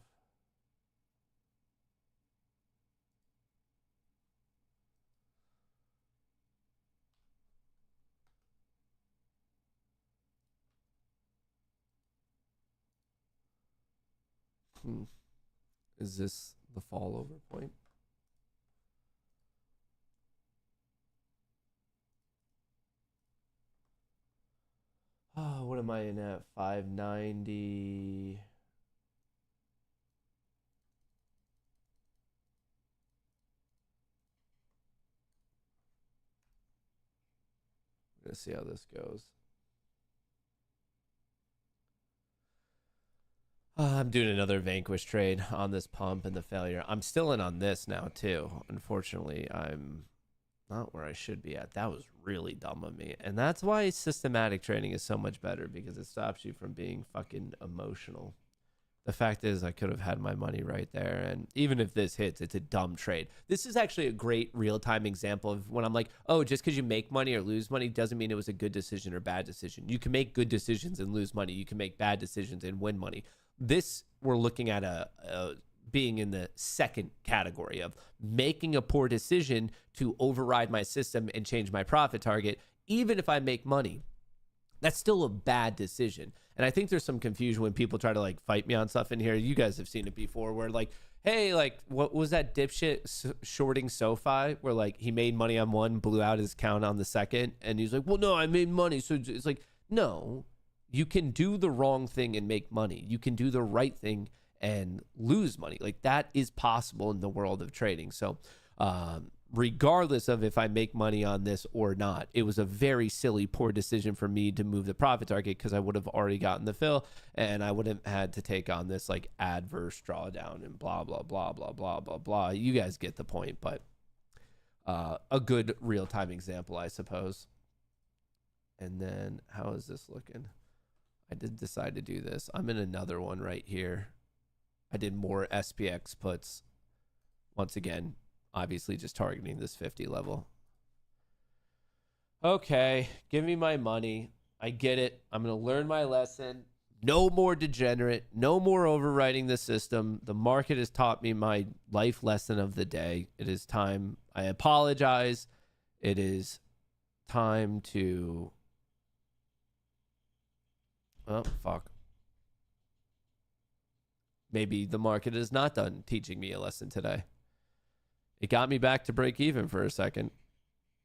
Is this the fall over point? Oh, what am I in at? 590. Let's see how this goes. I'm doing another Vanquish trade on this pump and the failure. I'm still in on this now, too. Unfortunately, I'm not where I should be at. That was really dumb of me. And that's why systematic trading is so much better, because it stops you from being fucking emotional. The fact is, I could have had my money right there. And even if this hits, it's a dumb trade. This is actually a great real-time example of when I'm like, oh, just because you make money or lose money doesn't mean it was a good decision or bad decision. You can make good decisions and lose money. You can make bad decisions and win money. This, we're looking at being in the second category of making a poor decision to override my system and change my profit target. Even if I make money, that's still a bad decision. And I think there's some confusion when people try to like fight me on stuff in here. You guys have seen it before where like, hey, like what was that dipshit shorting SoFi where like he made money on one, blew out his account on the second. And he's like, well, no, I made money. So it's like, no, you can do the wrong thing and make money. You can do the right thing and lose money. Like that is possible in the world of trading. So regardless of if I make money on this or not, it was a very silly, poor decision for me to move the profit target because I would have already gotten the fill and I wouldn't have had to take on this like adverse drawdown and blah, blah, blah, blah, blah, blah, blah. You guys get the point, but a good real-time example, I suppose. And then how is this looking? I did decide to do this. I'm in another one right here. I did more SPX puts. Once again, obviously just targeting this 50 level. Okay, give me my money. I get it. I'm going to learn my lesson. No more degenerate. No more overriding the system. The market has taught me my life lesson of the day. It is time. I apologize. It is time to... Oh, fuck. Maybe the market is not done teaching me a lesson today. It got me back to break even for a second,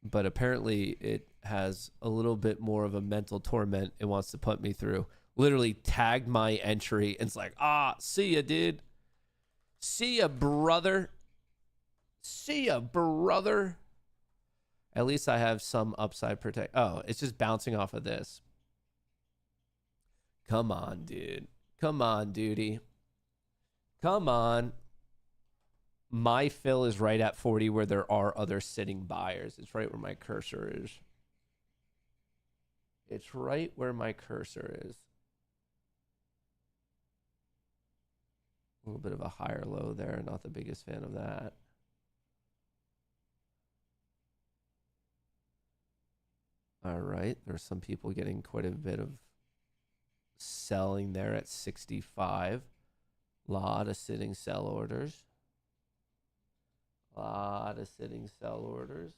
but apparently it has a little bit more of a mental torment it wants to put me through. Literally tagged my entry and it's like, see ya, dude. See ya, brother. See ya, brother. At least I have some upside protect. Oh, it's just bouncing off of this. Come on, dude. Come on, duty. Come on. My fill is right at 40 where there are other sitting buyers. It's right where my cursor is. It's right where my cursor is. A little bit of a higher low there. Not the biggest fan of that. All right. There's some people getting quite a bit of selling there at 65. Lot of sitting sell orders. Lot of sitting sell orders.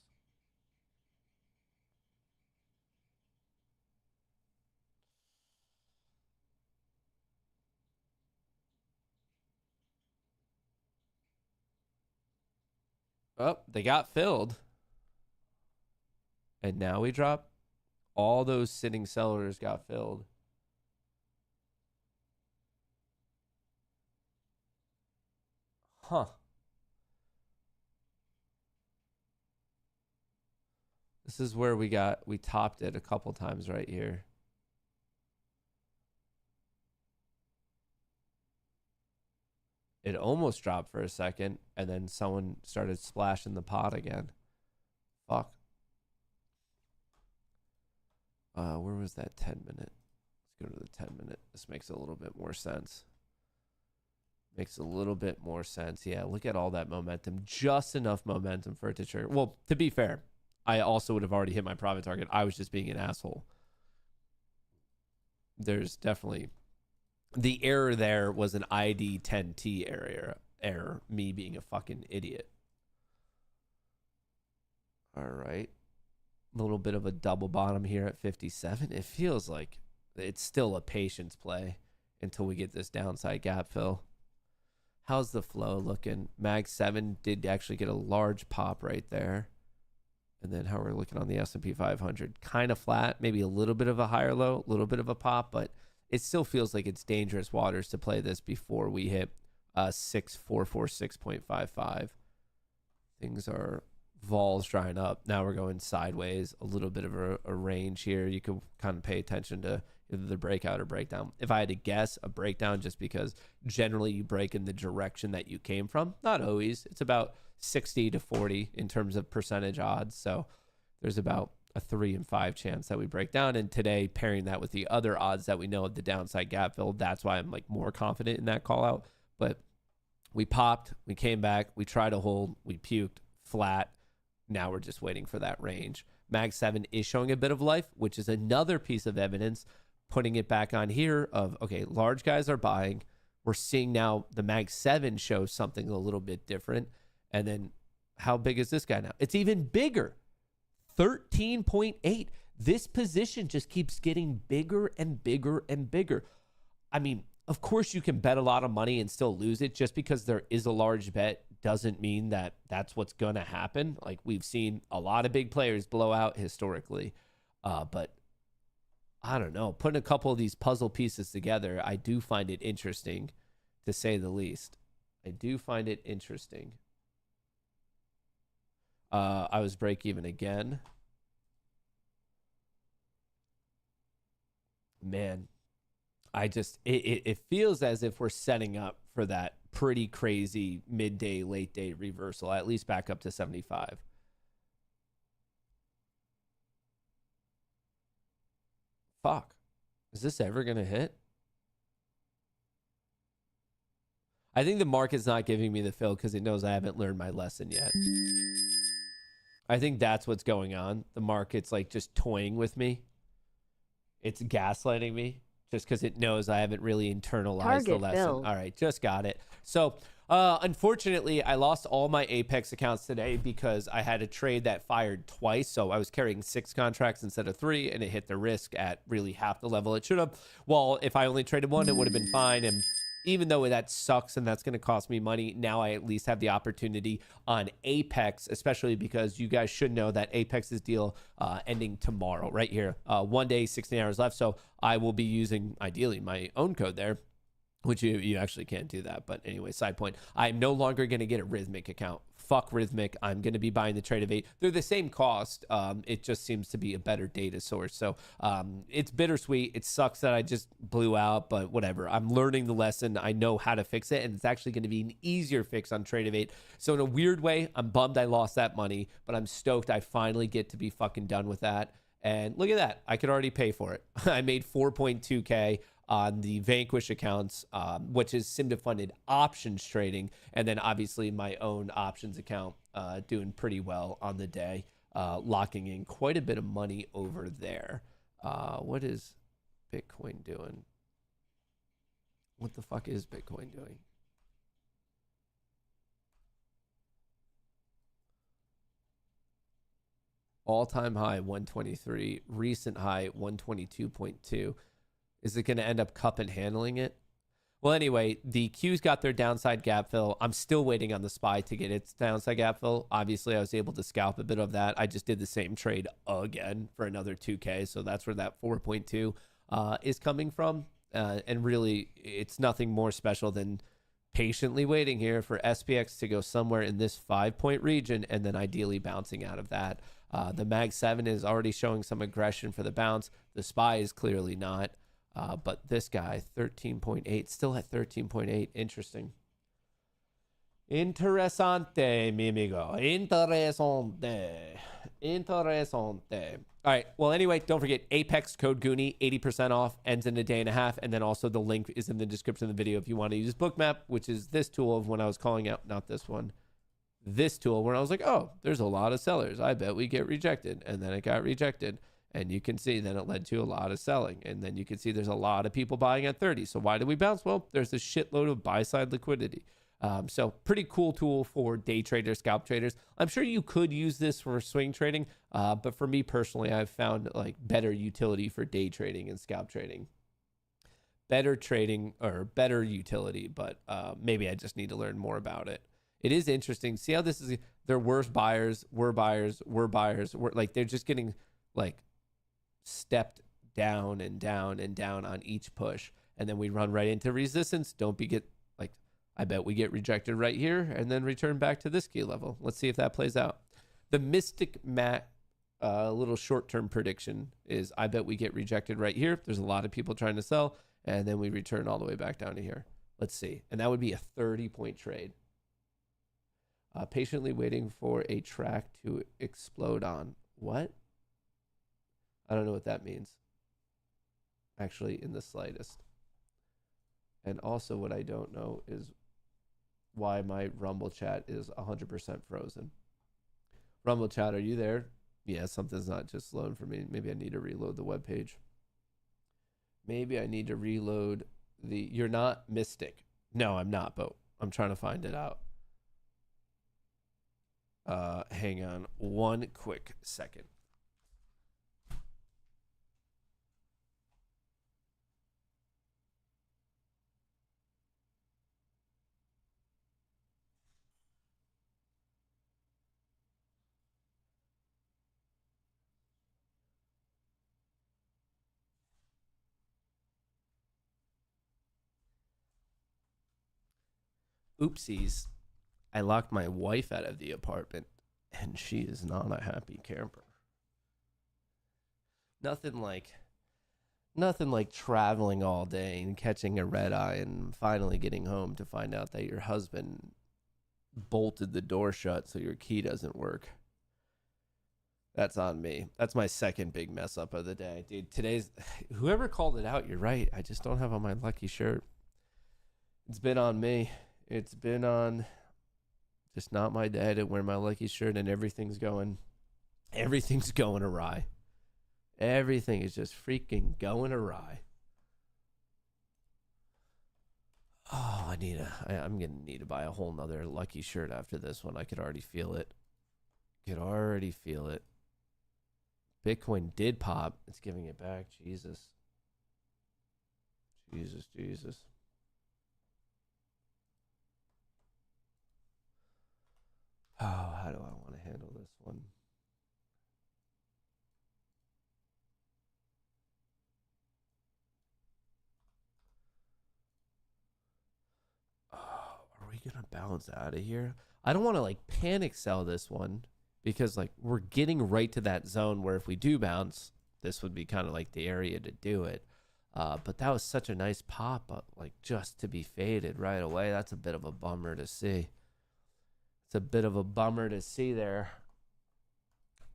Oh, they got filled. And now we drop. All those sitting sell orders got filled. Huh. This is where we topped it a couple times right here. It almost dropped for a second, and then someone started splashing the pot again. Fuck. Where was that 10 minute? Let's go to the 10 minute. This makes a little bit more sense. Makes a little bit more sense. Yeah, look at all that momentum. Just enough momentum for it to trigger. Well, to be fair, I also would have already hit my profit target. I was just being an asshole. There's definitely... The error there was an ID 10T error. Me being a fucking idiot. All right. A little bit of a double bottom here at 57. It feels like it's still a patience play until we get this downside gap fill. How's the flow looking? Mag 7 did actually get a large pop right there. And then how we're looking on the S&P 500, kind of flat, maybe a little bit of a higher low, a little bit of a pop, but it still feels like it's dangerous waters to play this before we hit 6446.55. Things are vols drying up. Now we're going sideways, a little bit of a range here. You can kind of pay attention to either the breakout or breakdown. If I had to guess, a breakdown, just because generally you break in the direction that you came from. Not always. It's about 60 to 40 in terms of percentage odds. So there's about a 3 in 5 chance that we break down. And today, pairing that with the other odds that we know of the downside gap fill, that's why I'm like more confident in that call out. But we popped, we came back, we tried to hold, we puked, flat. Now we're just waiting for that range. Mag 7 is showing a bit of life, which is another piece of evidence, putting it back on here of, okay, large guys are buying. We're seeing now the Mag 7 show something a little bit different. And then how big is this guy now? It's even bigger, 13.8. This position just keeps getting bigger and bigger and bigger. I mean, of course you can bet a lot of money and still lose it. Just because there is a large bet doesn't mean that that's what's going to happen. Like, we've seen a lot of big players blow out historically. But I don't know, putting a couple of these puzzle pieces together, I do find it interesting, to say the least. I do find it interesting. I was break even again. Man, it feels as if we're setting up for that pretty crazy midday, late day reversal, at least back up to 75. Fuck. Is this ever going to hit? I think the market's not giving me the fill because it knows I haven't learned my lesson yet. I think that's what's going on. The market's like just toying with me. It's gaslighting me just because it knows I haven't really internalized the lesson. Filled. All right, just got it. So unfortunately, I lost all my Apex accounts today because I had a trade that fired twice. So I was carrying 6 contracts instead of 3, and it hit the risk at really half the level it should have. Well, if I only traded 1, it would have been fine. And even though that sucks and that's going to cost me money, now I at least have the opportunity on Apex, especially because you guys should know that Apex's deal ending tomorrow, right here. 1 day, 16 hours left. So I will be using, ideally, my own code there, which you actually can't do that. But anyway, side point. I'm no longer going to get a Rhythmic account. Fuck Rhythmic. I'm going to be buying the Tradeify. They're the same cost. It just seems to be a better data source. So it's bittersweet. It sucks that I just blew out, but whatever. I'm learning the lesson. I know how to fix it, and it's actually going to be an easier fix on Tradeify. So in a weird way, I'm bummed I lost that money, but I'm stoked I finally get to be fucking done with that. And look at that. I could already pay for it. I made 4.2K on the Vanquish accounts, which is SIMDA-funded options trading. And then obviously my own options account doing pretty well on the day, locking in quite a bit of money over there. What is Bitcoin doing? What the fuck is Bitcoin doing? All-time high, 123. Recent high, 122.2. Is it going to end up cup and handling it? Well, anyway, the Q's got their downside gap fill. I'm still waiting on the SPY to get its downside gap fill. Obviously, I was able to scalp a bit of that. I just did the same trade again for another 2K. So that's where that 4.2 is coming from. And really, it's nothing more special than patiently waiting here for SPX to go somewhere in this 5-point region and then ideally bouncing out of that. The Mag 7 is already showing some aggression for the bounce. The SPY is clearly not. But this guy, 13.8, still at 13.8. Interesting. Interesante, mi amigo. Interesante. Interesante. All right. Well, anyway, don't forget Apex code Goonie, 80% off, ends in a day and a half. And then also the link is in the description of the video if you want to use Bookmap, which is this tool of when I was calling out, not this one, this tool where I was like, oh, there's a lot of sellers. I bet we get rejected. And then it got rejected. And you can see then it led to a lot of selling. And then you can see there's a lot of people buying at 30. So why did we bounce? Well, there's a shitload of buy-side liquidity. So pretty cool tool for day traders, scalp traders. I'm sure you could use this for swing trading. But for me personally, I've found like better utility for day trading and scalp trading. Better trading or better utility, but maybe I just need to learn more about it. It is interesting. See how this is They're worse buyers, we're buyers, we're buyers. We're like, they're just getting like stepped down and down and down on each push. And then we run right into resistance. I bet we get rejected right here and then return back to this key level. Let's see if that plays out. The Mystic Matt little short-term prediction is I bet we get rejected right here. There's a lot of people trying to sell, and then we return all the way back down to here. Let's see. And that would be a 30-point trade. Patiently waiting for a track to explode on. What? I don't know what that means. Actually, in the slightest. And also what I don't know is why my Rumble chat is 100% frozen. Rumble chat, are you there? Yeah, something's not just loading for me. Maybe I need to reload the web page. Maybe I need to reload the... You're not Mystic. No, I'm not, but I'm trying to find it out. Hang on one quick second. Oopsies. I locked my wife out of the apartment, and she is not a happy camper. Nothing like traveling all day and catching a red eye and finally getting home to find out that your husband bolted the door shut so your key doesn't work. That's on me. That's my second big mess up of the day. Dude, whoever called it out, you're right. I just don't have on my lucky shirt. It's been on me. It's been on just not my day to wear my lucky shirt, and everything's going awry. Everything is just freaking going awry. Oh, I'm going to need to buy a whole nother lucky shirt after this one. I could already feel it. Bitcoin did pop. It's giving it back. Jesus. Oh, how do I want to handle this one? Oh, are we going to bounce out of here? I don't want to panic sell this one because we're getting right to that zone where if we do bounce, this would be kind of like the area to do it. But that was such a nice pop up, just to be faded right away. That's a bit of a bummer to see. It's a bit of a bummer to see there.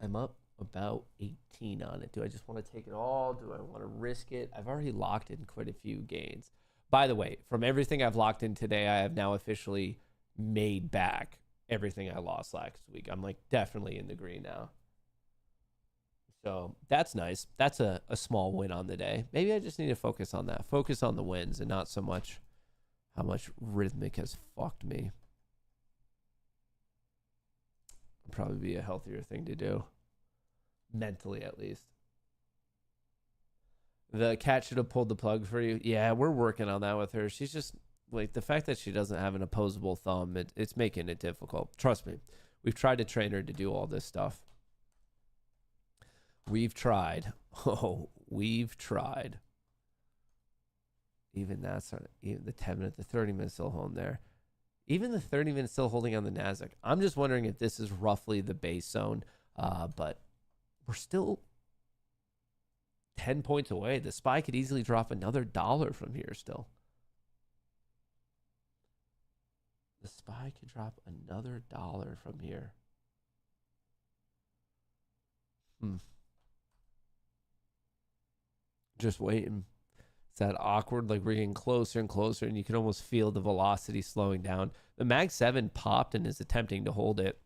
I'm up about 18 on it. Do I just want to take it all? Do I want to risk it? I've already locked in quite a few gains. By the way, from everything I've locked in today, I have now officially made back everything I lost last week. I'm definitely in the green now. So that's nice. That's a small win on the day. Maybe I just need to focus on that. Focus on the wins and not so much how much Rhythmic has fucked me. Probably be a healthier thing to do, mentally at least. The cat should have pulled the plug for you. Yeah, we're working on that with her. She's just the fact that she doesn't have an opposable thumb, it's making it difficult. Trust me, we've tried to train her to do all this stuff. We've tried. Even the 10 minute, the 30 minute still holding there. Even the 30 minutes still holding on the Nasdaq. I'm just wondering if this is roughly the base zone, but we're still 10 points away. The SPY could easily drop another $1 from here still. The SPY could drop another $1 from here. Just waiting. It's that awkward, we're getting closer and closer, and you can almost feel the velocity slowing down. The Mag 7 popped and is attempting to hold it.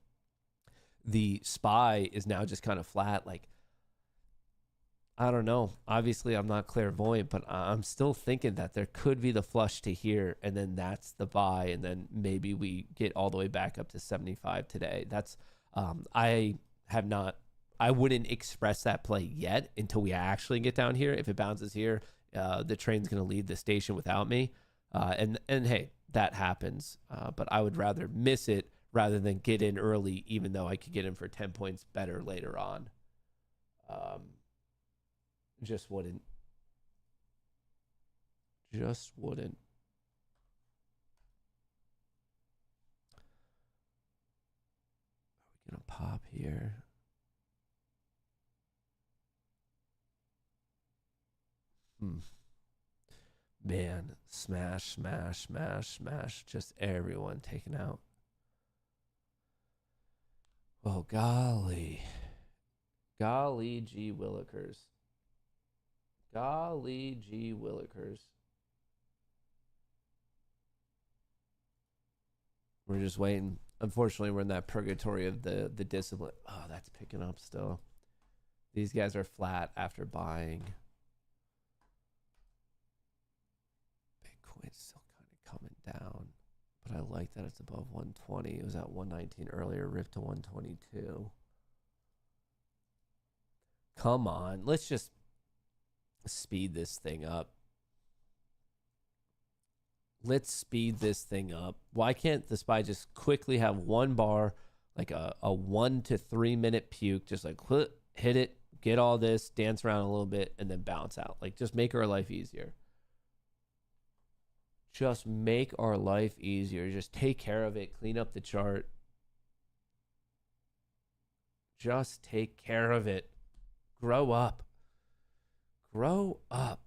The SPY is now just kind of flat. I don't know. Obviously, I'm not clairvoyant, but I'm still thinking that there could be the flush to here, and then that's the buy, and then maybe we get all the way back up to 75 today. That's I wouldn't express that play yet until we actually get down here. If it bounces here, the train's going to leave the station without me. And hey, that happens. But I would rather miss it rather than get in early, even though I could get in for 10 points better later on. Just wouldn't. Just wouldn't. Are we going to pop here? Man, smash, smash, smash, smash. Just everyone taken out. Oh, golly. Golly gee willikers. Golly gee willikers. We're just waiting. Unfortunately, we're in that purgatory of the discipline. Oh, that's picking up still. These guys are flat after buying. Bitcoin's still kind of coming down. But I like that it's above 120. It was at 119 earlier, ripped to 122. Come on. Let's just speed this thing up. Let's speed this thing up. Why can't the SPY just quickly have one bar, like a 1 to 3 minute puke, just like hit it, get all this, dance around a little bit, and then bounce out. Like, just make our life easier. Just make our life easier. Just take care of it. Clean up the chart. Just take care of it. Grow up. Grow up.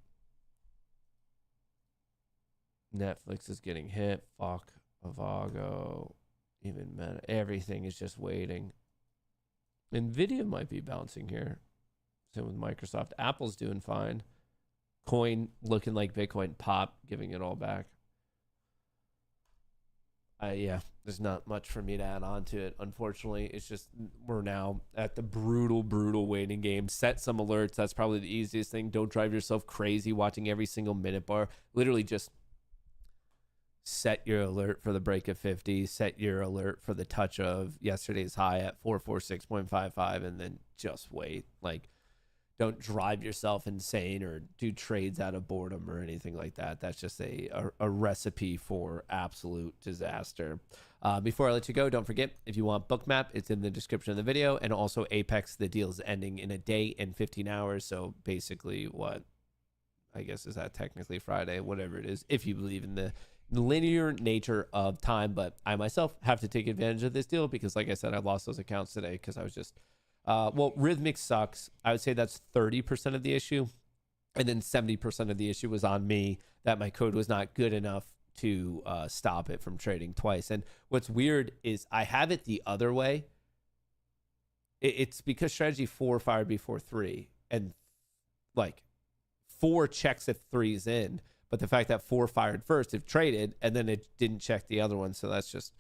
Netflix is getting hit. Fuck. Avago. Even Meta. Everything is just waiting. Nvidia might be bouncing here. Same with Microsoft. Apple's doing fine. Coin looking like Bitcoin. Pop giving it all back. Yeah, there's not much for me to add on to it. Unfortunately, it's just we're now at the brutal waiting game. Set some alerts. That's probably the easiest thing. Don't drive yourself crazy watching every single minute bar. Literally just set your alert for the break of 50. Set your alert for the touch of yesterday's high at 446.55 and then just wait. Like, don't drive yourself insane or do trades out of boredom or anything like that. That's just a recipe for absolute disaster. Before I let you go, don't forget, if you want Bookmap, it's in the description of the video. And also Apex, the deal is ending in a day and 15 hours. So basically what, I guess, is that technically Friday, whatever it is, if you believe in the linear nature of time. But I myself have to take advantage of this deal because, like I said, I lost those accounts today because I was just... well, Rhythmic sucks. I would say that's 30% of the issue. And then 70% of the issue was on me that my code was not good enough to stop it from trading twice. And what's weird is I have it the other way. It's because strategy 4 fired before 3. And like 4 checks if 3's in. But the fact that 4 fired first, it traded, and then it didn't check the other one. So that's just...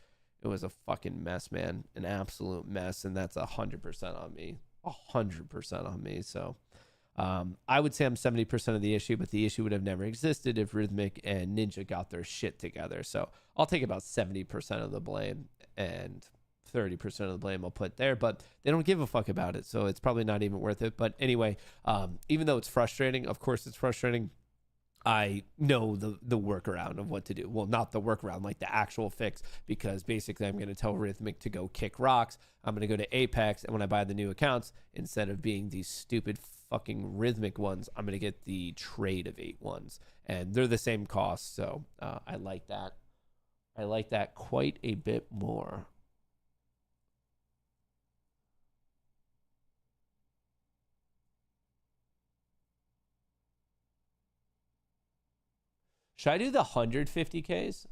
It was a fucking mess, man. An absolute mess. And that's 100% on me. 100% on me. So I would say I'm 70% of the issue, but the issue would have never existed if Rhythmic and Ninja got their shit together. So I'll take about 70% of the blame and 30% of the blame I'll put there, but they don't give a fuck about it. So it's probably not even worth it. But anyway, even though it's frustrating, of course it's frustrating. I know the workaround of what to do. Well, not the workaround, like the actual fix, because basically I'm going to tell Rhythmic to go kick rocks. I'm going to go to Apex, and when I buy the new accounts, instead of being these stupid fucking Rhythmic ones, I'm going to get the trade of 8 ones. And they're the same cost, so I like that. I like that quite a bit more. Should I do the 150Ks?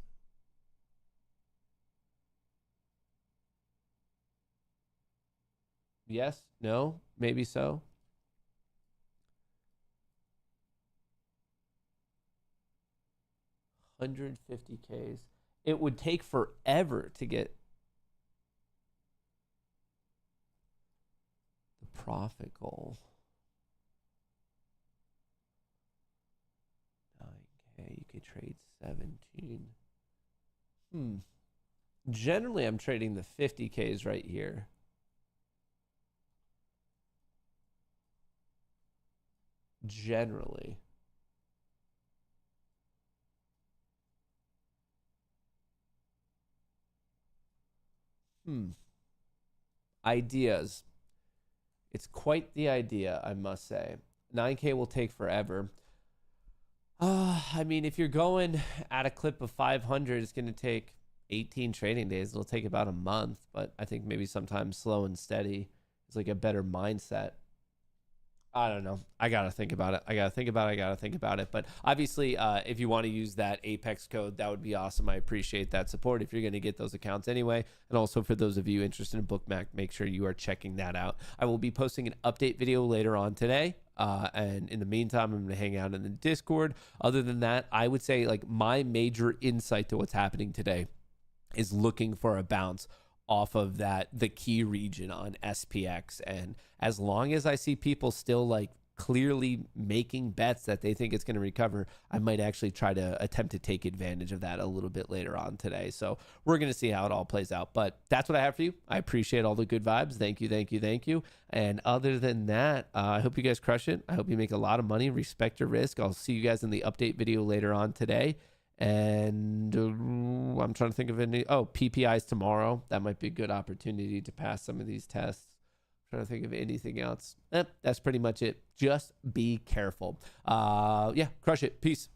Yes? No? Maybe so? $150Ks. It would take forever to get the profit goal. You could trade 17. Generally, I'm trading the 50Ks right here. Generally. Ideas. It's quite the idea, I must say. 9K will take forever. I mean, if you're going at a clip of 500, it's going to take 18 trading days. It'll take about a month, but I think maybe sometimes slow and steady is like a better mindset. I don't know. I got to think about it. But obviously, if you want to use that Apex code, that would be awesome. I appreciate that support if you're going to get those accounts anyway. And also for those of you interested in Bookmap, make sure you are checking that out. I will be posting an update video later on today. And in the meantime, I'm going to hang out in the Discord. Other than that, I would say like my major insight to what's happening today is looking for a bounce off of the key region on SPX. And as long as I see people still like clearly making bets that they think it's going to recover, I might actually try to attempt to take advantage of that a little bit later on today. So we're going to see how it all plays out. But that's what I have for you. I appreciate all the good vibes. Thank you. And other than that, I hope you guys crush it. I hope you make a lot of money. Respect your risk. I'll see you guys in the update video later on today. And I'm trying to think of any. Oh, PPIs tomorrow. That might be a good opportunity to pass some of these tests. I'm trying to think of anything else. That's pretty much it. Just be careful. Yeah, crush it. Peace.